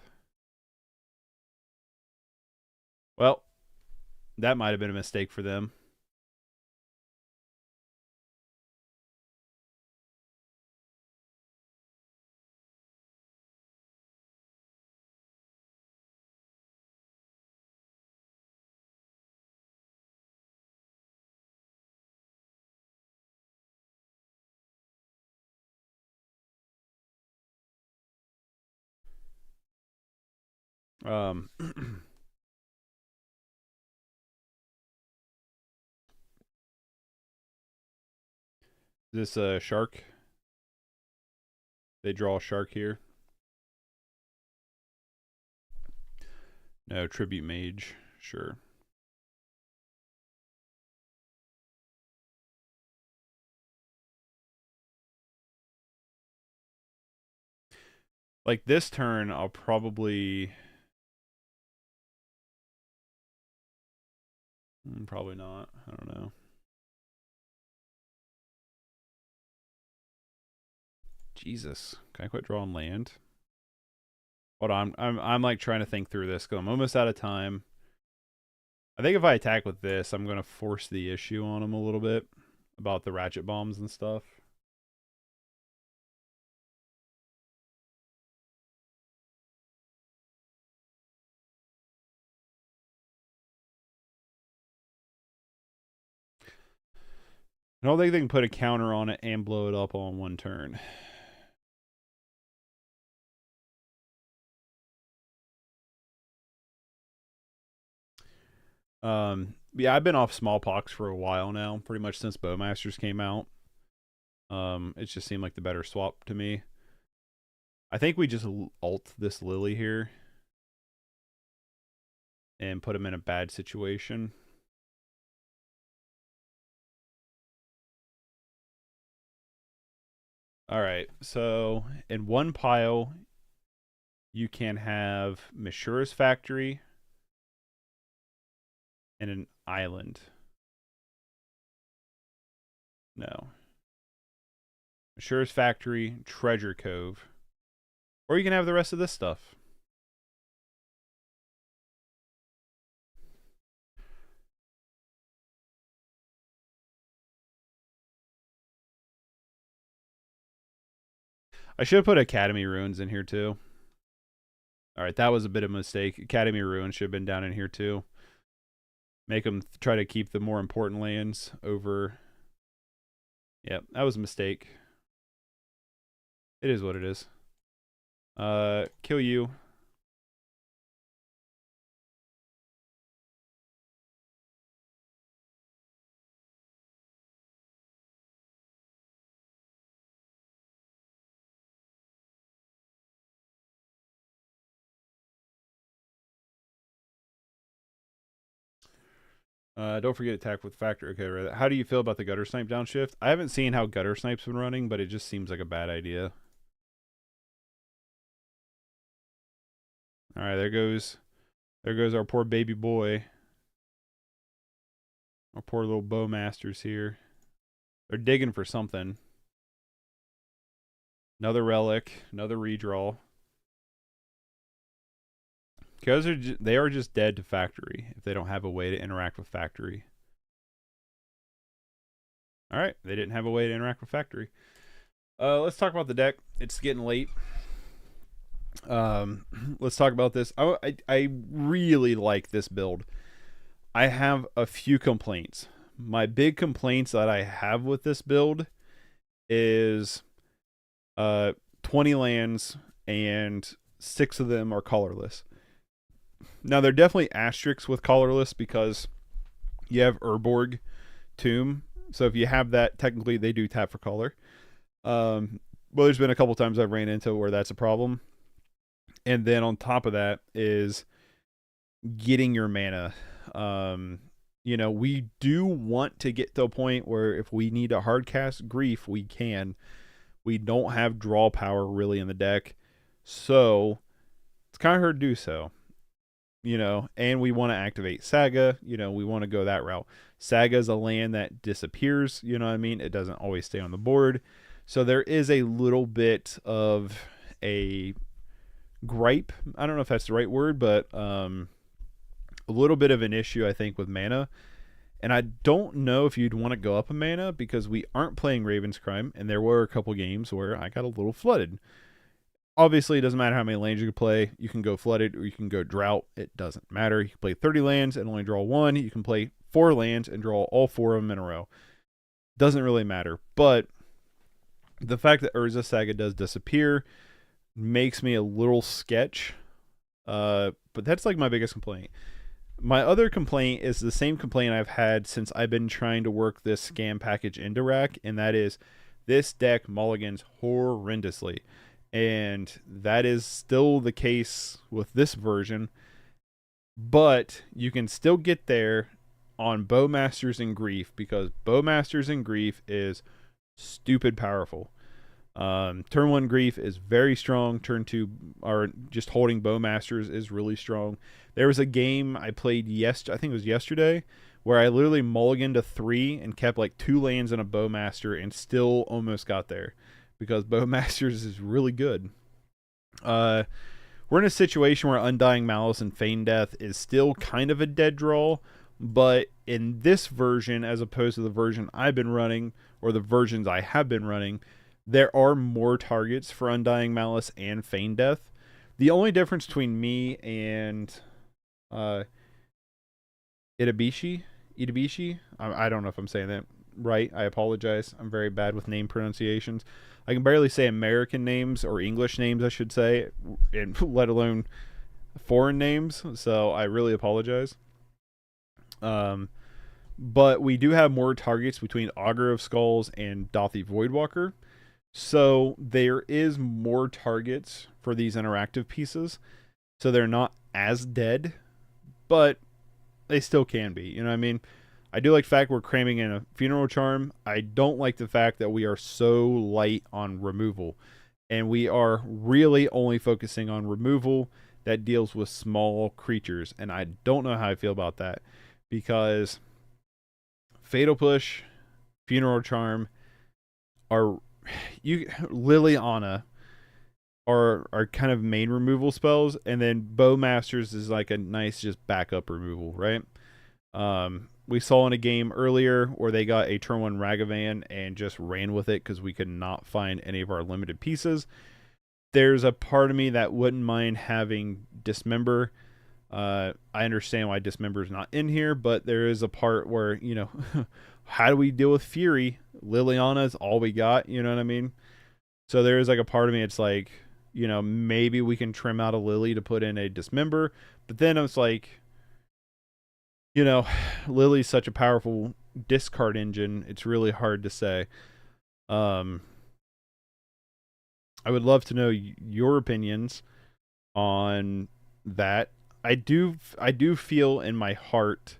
Well, that might have been a mistake for them. This shark. They draw a shark here. No, tribute mage. Sure. Like this turn, I'll probably... Probably not. I don't know. Jesus. Can I quit drawing land? Hold on. I'm like trying to think through this because I'm almost out of time. I think if I attack with this, I'm going to force the issue on him a little bit about the ratchet bombs and stuff. I don't think they can put a counter on it and blow it up on one turn. Yeah, I've been off smallpox for a while now, pretty much since Bowmasters came out. It just seemed like the better swap to me. I think we just ult this Lily here and put him in a bad situation. All right, so in one pile, you can have Mishura's factory and an island. No. Mishura's factory, Treasure Cove. Or you can have the rest of this stuff. I should have put Academy Ruins in here too. Alright, that was a bit of a mistake. Academy Ruins should have been down in here too. Make them try to keep the more important lands over... Yep, that was a mistake. It is what it is. Kill you. Don't forget attack with factor. Okay, right. How do you feel about the gutter snipe downshift? I haven't seen how gutter snipe's been running, but it just seems like a bad idea. All right, there goes our poor baby boy. Our poor little Bowmasters here. They're digging for something. Another relic, another redraw. Because they are just dead to factory if they don't have a way to interact with factory. Alright, they didn't have a way to interact with factory. Let's talk about the deck. It's getting late. Let's talk about this. I really like this build. I have a few complaints. My big complaints that I have with this build is 20 lands and 6 of them are colorless. Now, they're definitely asterisks with colorless because you have Urborg Tomb. So if you have that, technically they do tap for color. Well, there's been a couple times I've ran into where that's a problem. And then on top of that is getting your mana. You know, we do want to get to a point where if we need to hard cast Grief, we can. We don't have draw power really in the deck. So it's kind of hard to do so. You know, and we want to activate Saga. You know, we want to go that route. Saga is a land that disappears. You know what I mean? It doesn't always stay on the board. So there is a little bit of a gripe. I don't know if that's the right word, but a little bit of an issue, I think, with mana. And I don't know if you'd want to go up a mana because we aren't playing Raven's Crime. And there were a couple games where I got a little flooded. Obviously, it doesn't matter how many lands you can play. You can go flooded or you can go drought. It doesn't matter. You can play 30 lands and only draw 1. You can play 4 lands and draw all 4 of them in a row. Doesn't really matter. But the fact that Urza Saga does disappear makes me a little sketch. But that's like my biggest complaint. My other complaint is the same complaint I've had since I've been trying to work this scam package into rack, and that is this deck mulligans horrendously. And that is still the case with this version. But you can still get there on Bowmasters and Grief because Bowmasters and Grief is stupid powerful. Turn 1 Grief is very strong. Turn 2, or just holding Bowmasters, is really strong. There was a game I played I think it was yesterday, where I literally mulliganed to 3 and kept like 2 lands and a Bowmaster and still almost got there. Because Bowmasters is really good. We're in a situation where Undying Malice and Feign Death is still kind of a dead draw, but in this version, as opposed to the version I've been running, or the versions I have been running, there are more targets for Undying Malice and Feign Death. The only difference between me and Itabishi, I don't know if I'm saying that right. I apologize. I'm very bad with name pronunciations. I can barely say American names, or English names, I should say, and let alone foreign names. So I really apologize. But we do have more targets between Augur of Skulls and Dothy Voidwalker. So there is more targets for these interactive pieces. So they're not as dead, but they still can be. You know what I mean? I do like the fact we're cramming in a Funeral Charm. I don't like the fact that we are so light on removal. And we are really only focusing on removal that deals with small creatures. And I don't know how I feel about that. Because Fatal Push, Funeral Charm, Liliana are kind of main removal spells. And then Bowmasters is like a nice just backup removal, right? We saw in a game earlier where they got a turn 1 Ragavan and just ran with it because we could not find any of our limited pieces. There's a part of me that wouldn't mind having Dismember. I understand why Dismember is not in here, but there is a part where, you know, how do we deal with Fury? Liliana is all we got, you know what I mean? So there is like a part of me, it's like, you know, maybe we can trim out a Lily to put in a Dismember, but then it's like, you know, Lily's such a powerful discard engine. It's really hard to say. I would love to know your opinions on that. I do feel in my heart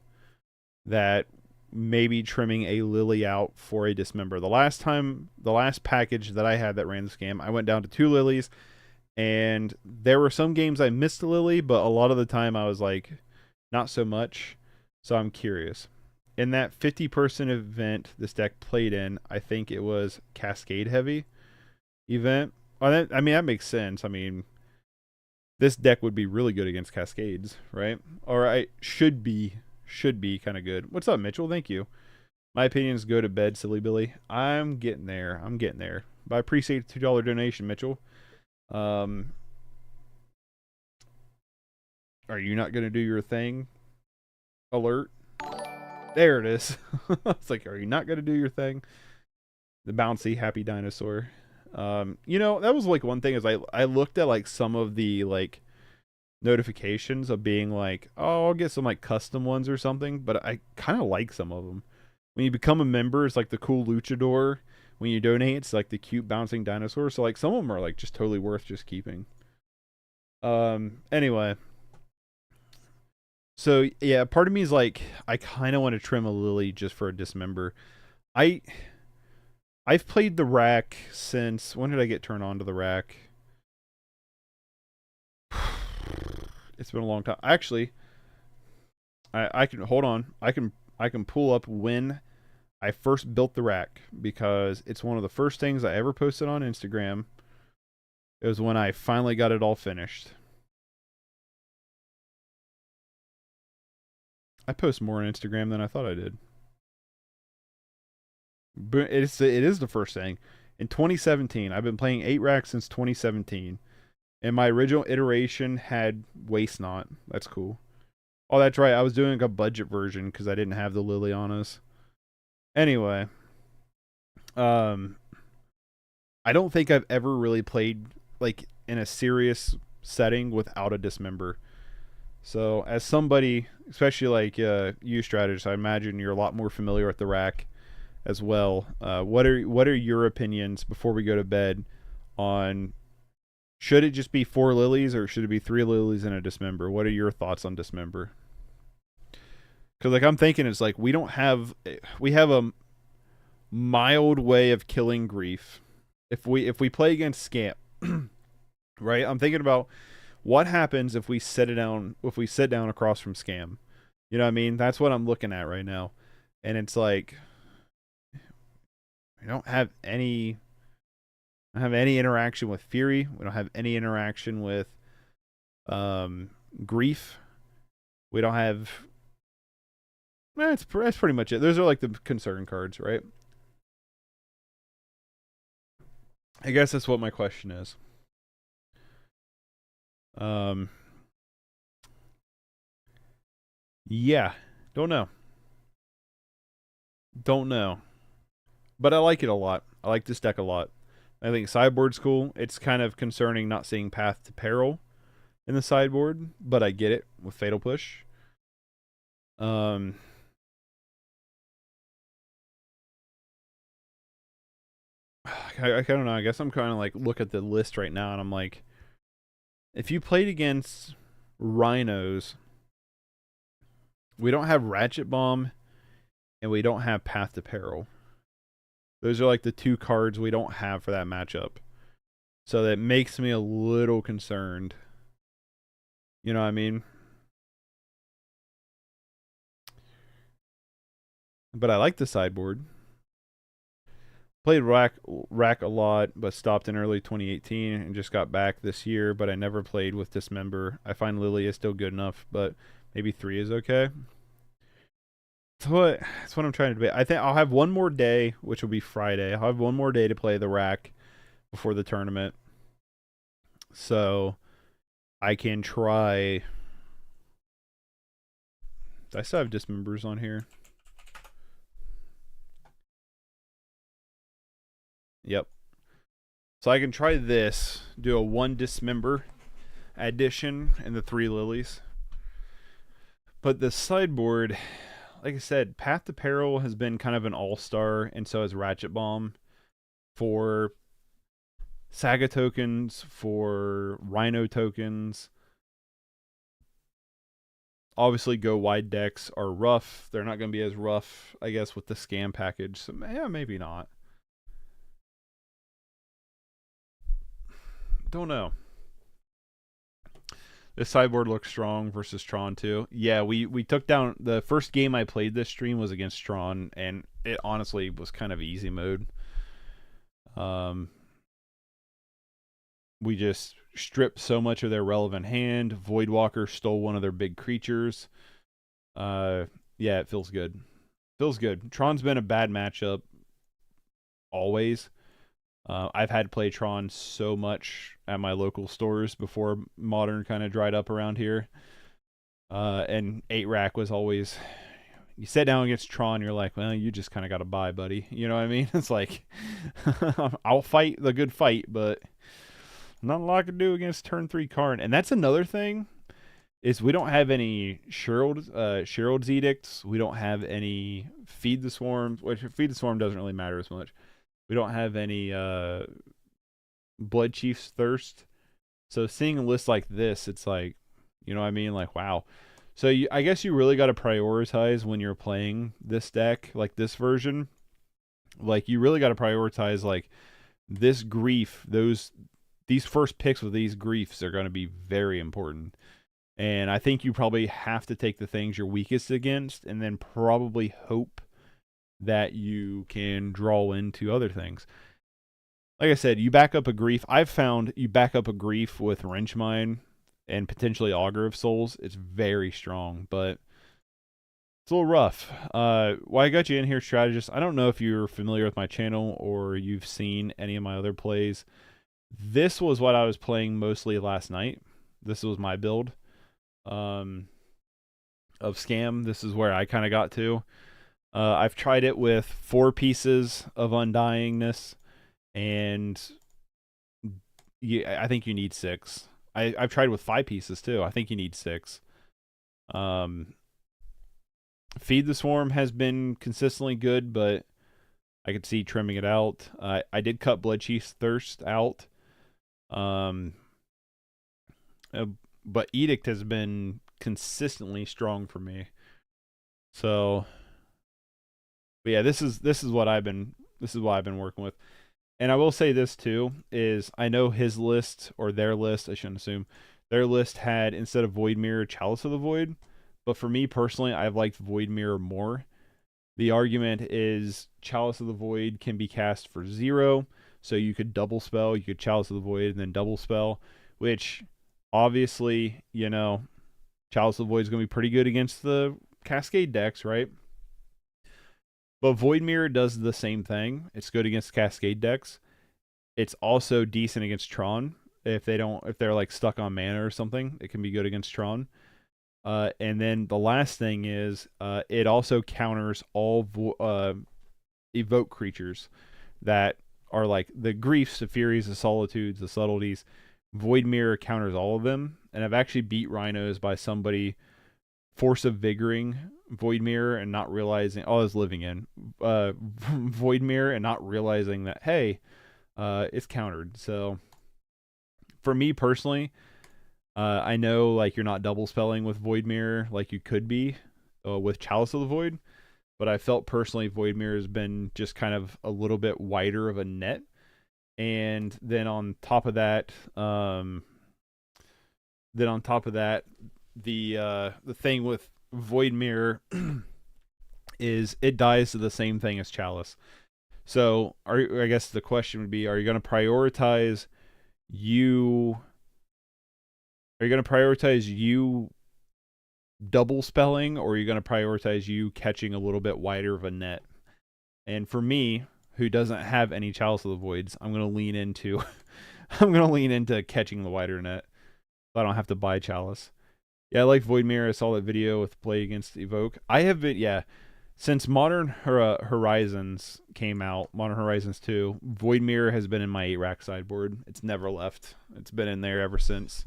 that maybe trimming a Lily out for a Dismember. The last package that I had that ran the scam, I went down to 2 Lilies, and there were some games I missed a Lily, but a lot of the time I was like, not so much. So I'm curious. In that 50-person event this deck played in, I think it was Cascade Heavy event. Oh, I mean, that makes sense. I mean, this deck would be really good against Cascades, right? Or I should be kind of good. What's up, Mitchell? Thank you. My opinion is go to bed, silly Billy. I'm getting there. But I appreciate the $2 donation, Mitchell. Are you not going to do your thing? Alert. There it is. It's like, are you not going to do your thing? The bouncy happy dinosaur. You know, that was like one thing is I looked at like some of the like notifications of being like, oh, I'll get some like custom ones or something, but I kind of like some of them. When you become a member, it's like the cool luchador. When you donate, it's like the cute bouncing dinosaur. So like some of them are like just totally worth just keeping. Anyway. So yeah, part of me is like, I kind of want to trim a Lily just for a dismember. I've played the rack since, when did I get turned on to the rack? It's been a long time. Actually, I can hold on. I can pull up when I first built the rack because it's one of the first things I ever posted on Instagram. It was when I finally got it all finished. I post more on Instagram than I thought I did. But it is the first thing. In 2017, I've been playing 8 racks since 2017. And my original iteration had Waste Not. That's cool. Oh, that's right. I was doing a budget version because I didn't have the Lilianas. Anyway. I don't think I've ever really played like in a serious setting without a dismember. So as somebody, especially like you strategist, I imagine you're a lot more familiar with the rack as well. What are your opinions before we go to bed on should it just be 4 lilies or should it be 3 lilies and a dismember? What are your thoughts on dismember? Because like I'm thinking it's like we have a mild way of killing grief if we play against Scamp, right? I'm thinking about what happens if we sit down across from Scam. You know what I mean? That's what I'm looking at right now. And it's like we don't have any interaction with Fury. We don't have any interaction with grief. We don't have that's pretty much it. Those are like the concern cards, right? I guess that's what my question is. Yeah, don't know. But I like it a lot. I like this deck a lot. I think sideboard's cool. It's kind of concerning not seeing Path to Peril in the sideboard, but I get it with Fatal Push. I don't know. I guess I'm kind of like look at the list right now and I'm like, if you played against Rhinos, we don't have Ratchet Bomb and we don't have Path to Peril. Those are like the 2 cards we don't have for that matchup. So that makes me a little concerned. You know what I mean? But I like the sideboard. Played rack a lot, but stopped in early 2018 and just got back this year, but I never played with Dismember. I find Lily is still good enough, but maybe 3 is okay. That's what I'm trying to debate. I think I'll have one more day, which will be Friday. I'll have one more day to play the rack before the tournament. So I can try. Do I still have Dismembers on here? Yep. So I can try this, do a 1 Dismember addition and the 3 lilies. But the sideboard, like I said, Path to Peril has been kind of an all-star, and so has Ratchet Bomb for Saga tokens, for Rhino tokens. Obviously, go wide decks are rough. They're not going to be as rough, I guess, with the Scam package. So, yeah, maybe not. Don't know. This sideboard looks strong versus Tron too. Yeah, we took down the first game I played this stream was against Tron, and it honestly was kind of easy mode. we just stripped so much of their relevant hand. Voidwalker stole one of their big creatures. Yeah, it feels good. Feels good. Tron's been a bad matchup always. I've had to play Tron so much at my local stores before Modern kind of dried up around here. And 8-rack was always... You sit down against Tron, you're like, well, you just kind of got to buy, buddy. You know what I mean? It's like, I'll fight the good fight, but not a lot I can do against turn 3 Karn. And that's another thing, is we don't have any Sherald's Edicts. We don't have any Feed the Swarm, which Feed the Swarm doesn't really matter as much. We don't have any Blood Chief's Thirst. So seeing a list like this, it's like, you know what I mean? Like, wow. So I guess you really got to prioritize when you're playing this deck, like this version. Like, you really got to prioritize, like, this grief. These first picks with these griefs are going to be very important. And I think you probably have to take the things you're weakest against and then probably hope that you can draw into other things. Like I said, you back up a grief. I've found you back up a grief with Wrench Mine and potentially Augur of Souls. It's very strong, but it's a little rough. Why I got you in here, Strategist, I don't know if you're familiar with my channel or you've seen any of my other plays. This was what I was playing mostly last night. This was my build of Scam. This is where I kind of got to. I've tried it with 4 pieces of Undyingness, and I think you need 6. I've tried with 5 pieces too. I think you need 6. Feed the Swarm has been consistently good, but I could see trimming it out. I did cut Blood Chief's Thirst out. But Edict has been consistently strong for me. So, but yeah, this is what I've been working with. And I will say this too, is I know his list, or their list, I shouldn't assume, their list had, instead of Void Mirror, Chalice of the Void. But for me personally, I've liked Void Mirror more. The argument is Chalice of the Void can be cast for 0, so you could double spell, you could Chalice of the Void and then double spell, which obviously, you know, Chalice of the Void is going to be pretty good against the Cascade decks, right? But Void Mirror does the same thing. It's good against Cascade decks. It's also decent against Tron. If they're like stuck on mana or something, it can be good against Tron. And then the last thing is, it also counters all evoke creatures that are like the griefs, the furies, the solitudes, the subtleties. Void Mirror counters all of them. And I've actually beat Rhinos by somebody force of vigoring Void Mirror and not realizing, I was living in Void Mirror and not realizing that, hey, it's countered. So for me personally, I know like you're not double spelling with Void Mirror like you could be with Chalice of the Void, but I felt personally Void Mirror has been just kind of a little bit wider of a net. And then on top of that, the thing with Void Mirror is it dies to the same thing as Chalice. So I guess the question would be, are you going to prioritize you double spelling, or are you going to prioritize you catching a little bit wider of a net? And for me, who doesn't have any Chalice of the Voids, I'm going to lean into catching the wider net, so I don't have to buy Chalice. Yeah, I like Void Mirror. I saw that video with Play Against Evoke. I have been, yeah, since Modern Horizons came out, Modern Horizons 2, Void Mirror has been in my 8-rack sideboard. It's never left. It's been in there ever since.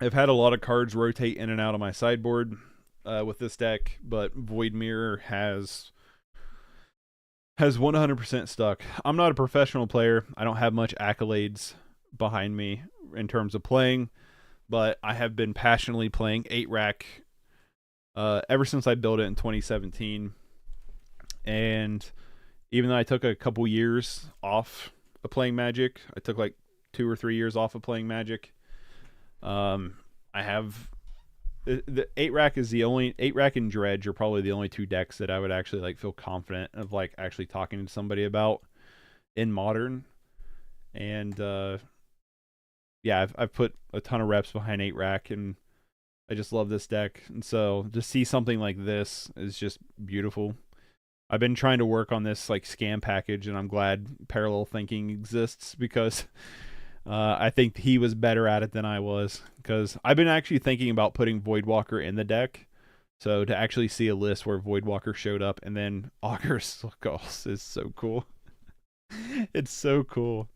I've had a lot of cards rotate in and out of my sideboard with this deck, but Void Mirror has 100% stuck. I'm not a professional player. I don't have much accolades behind me in terms of playing, but I have been passionately playing 8-rack ever since I built it in 2017. And even though I took a couple years off of playing Magic, I took like 2 or 3 years off of playing Magic. I have the 8-rack is the only 8-rack and Dredge are probably the only 2 decks that I would actually like feel confident of like actually talking to somebody about in Modern. And yeah, I've put a ton of reps behind 8-rack, and I just love this deck. And so to see something like this is just beautiful. I've been trying to work on this like scam package, and I'm glad Parallel Thinking exists, because I think he was better at it than I was, because I've been actually thinking about putting Voidwalker in the deck. So to actually see a list where Voidwalker showed up and then Augur Skulls is so cool. It's so cool.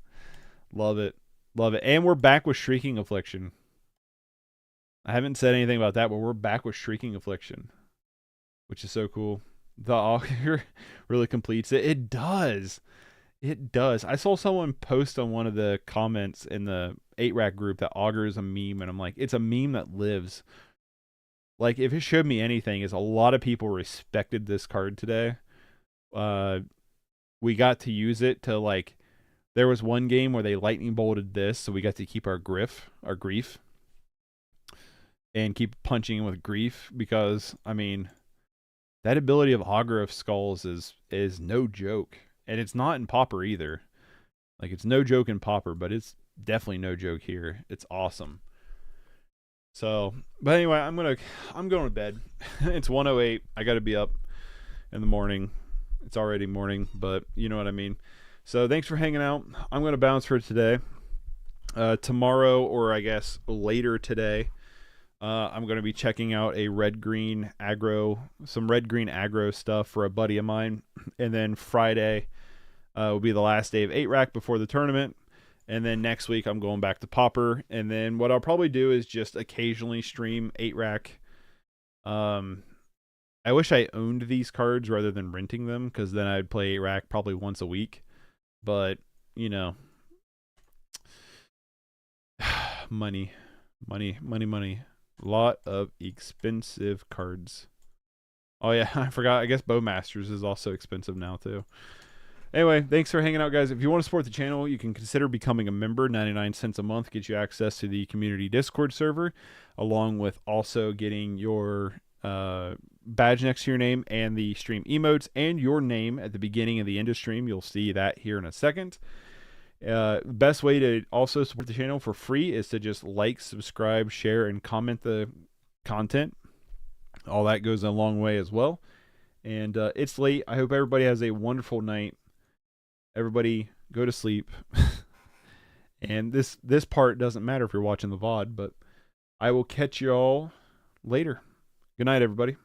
Love it. Love it. And we're back with Shrieking Affliction. I haven't said anything about that, but we're back with Shrieking Affliction, which is so cool. The Augur really completes it. It does. It does. I saw someone post on one of the comments in the 8-rack group that Augur is a meme, and I'm like, it's a meme that lives. Like, if it showed me anything, is a lot of people respected this card today. We got to use it to, like, there was one game where they lightning bolted this, so we got to keep our grief, and keep punching with grief, because, I mean, that ability of Augur of Skulls is no joke. And it's not in Pauper either. Like, it's no joke in Pauper, but it's definitely no joke here. It's awesome. So, but anyway, I'm going to bed. It's 1:08. I got to be up in the morning. It's already morning, but you know what I mean. So thanks for hanging out. I'm going to bounce for today. Tomorrow, or I guess later today, I'm going to be checking out a red-green aggro stuff for a buddy of mine. And then Friday will be the last day of 8-rack before the tournament. And then next week I'm going back to Pauper. And then what I'll probably do is just occasionally stream 8-rack. I wish I owned these cards rather than renting them, because then I'd play 8-rack probably once a week. But, you know, money. A lot of expensive cards. Oh yeah, I forgot. I guess Bowmasters is also expensive now too. Anyway, thanks for hanging out, guys. If you want to support the channel, you can consider becoming a member. 99 cents a month gets you access to the community Discord server, along with also getting your badge next to your name and the stream emotes and your name at the beginning of the end of stream. You'll see that here in a second. Best way to also support the channel for free is to just like, subscribe, share, and comment the content. All that goes a long way as well. And it's late. I hope everybody has a wonderful night. Everybody go to sleep. And this part doesn't matter if you're watching the VOD, but I will catch you all later. Good night, everybody.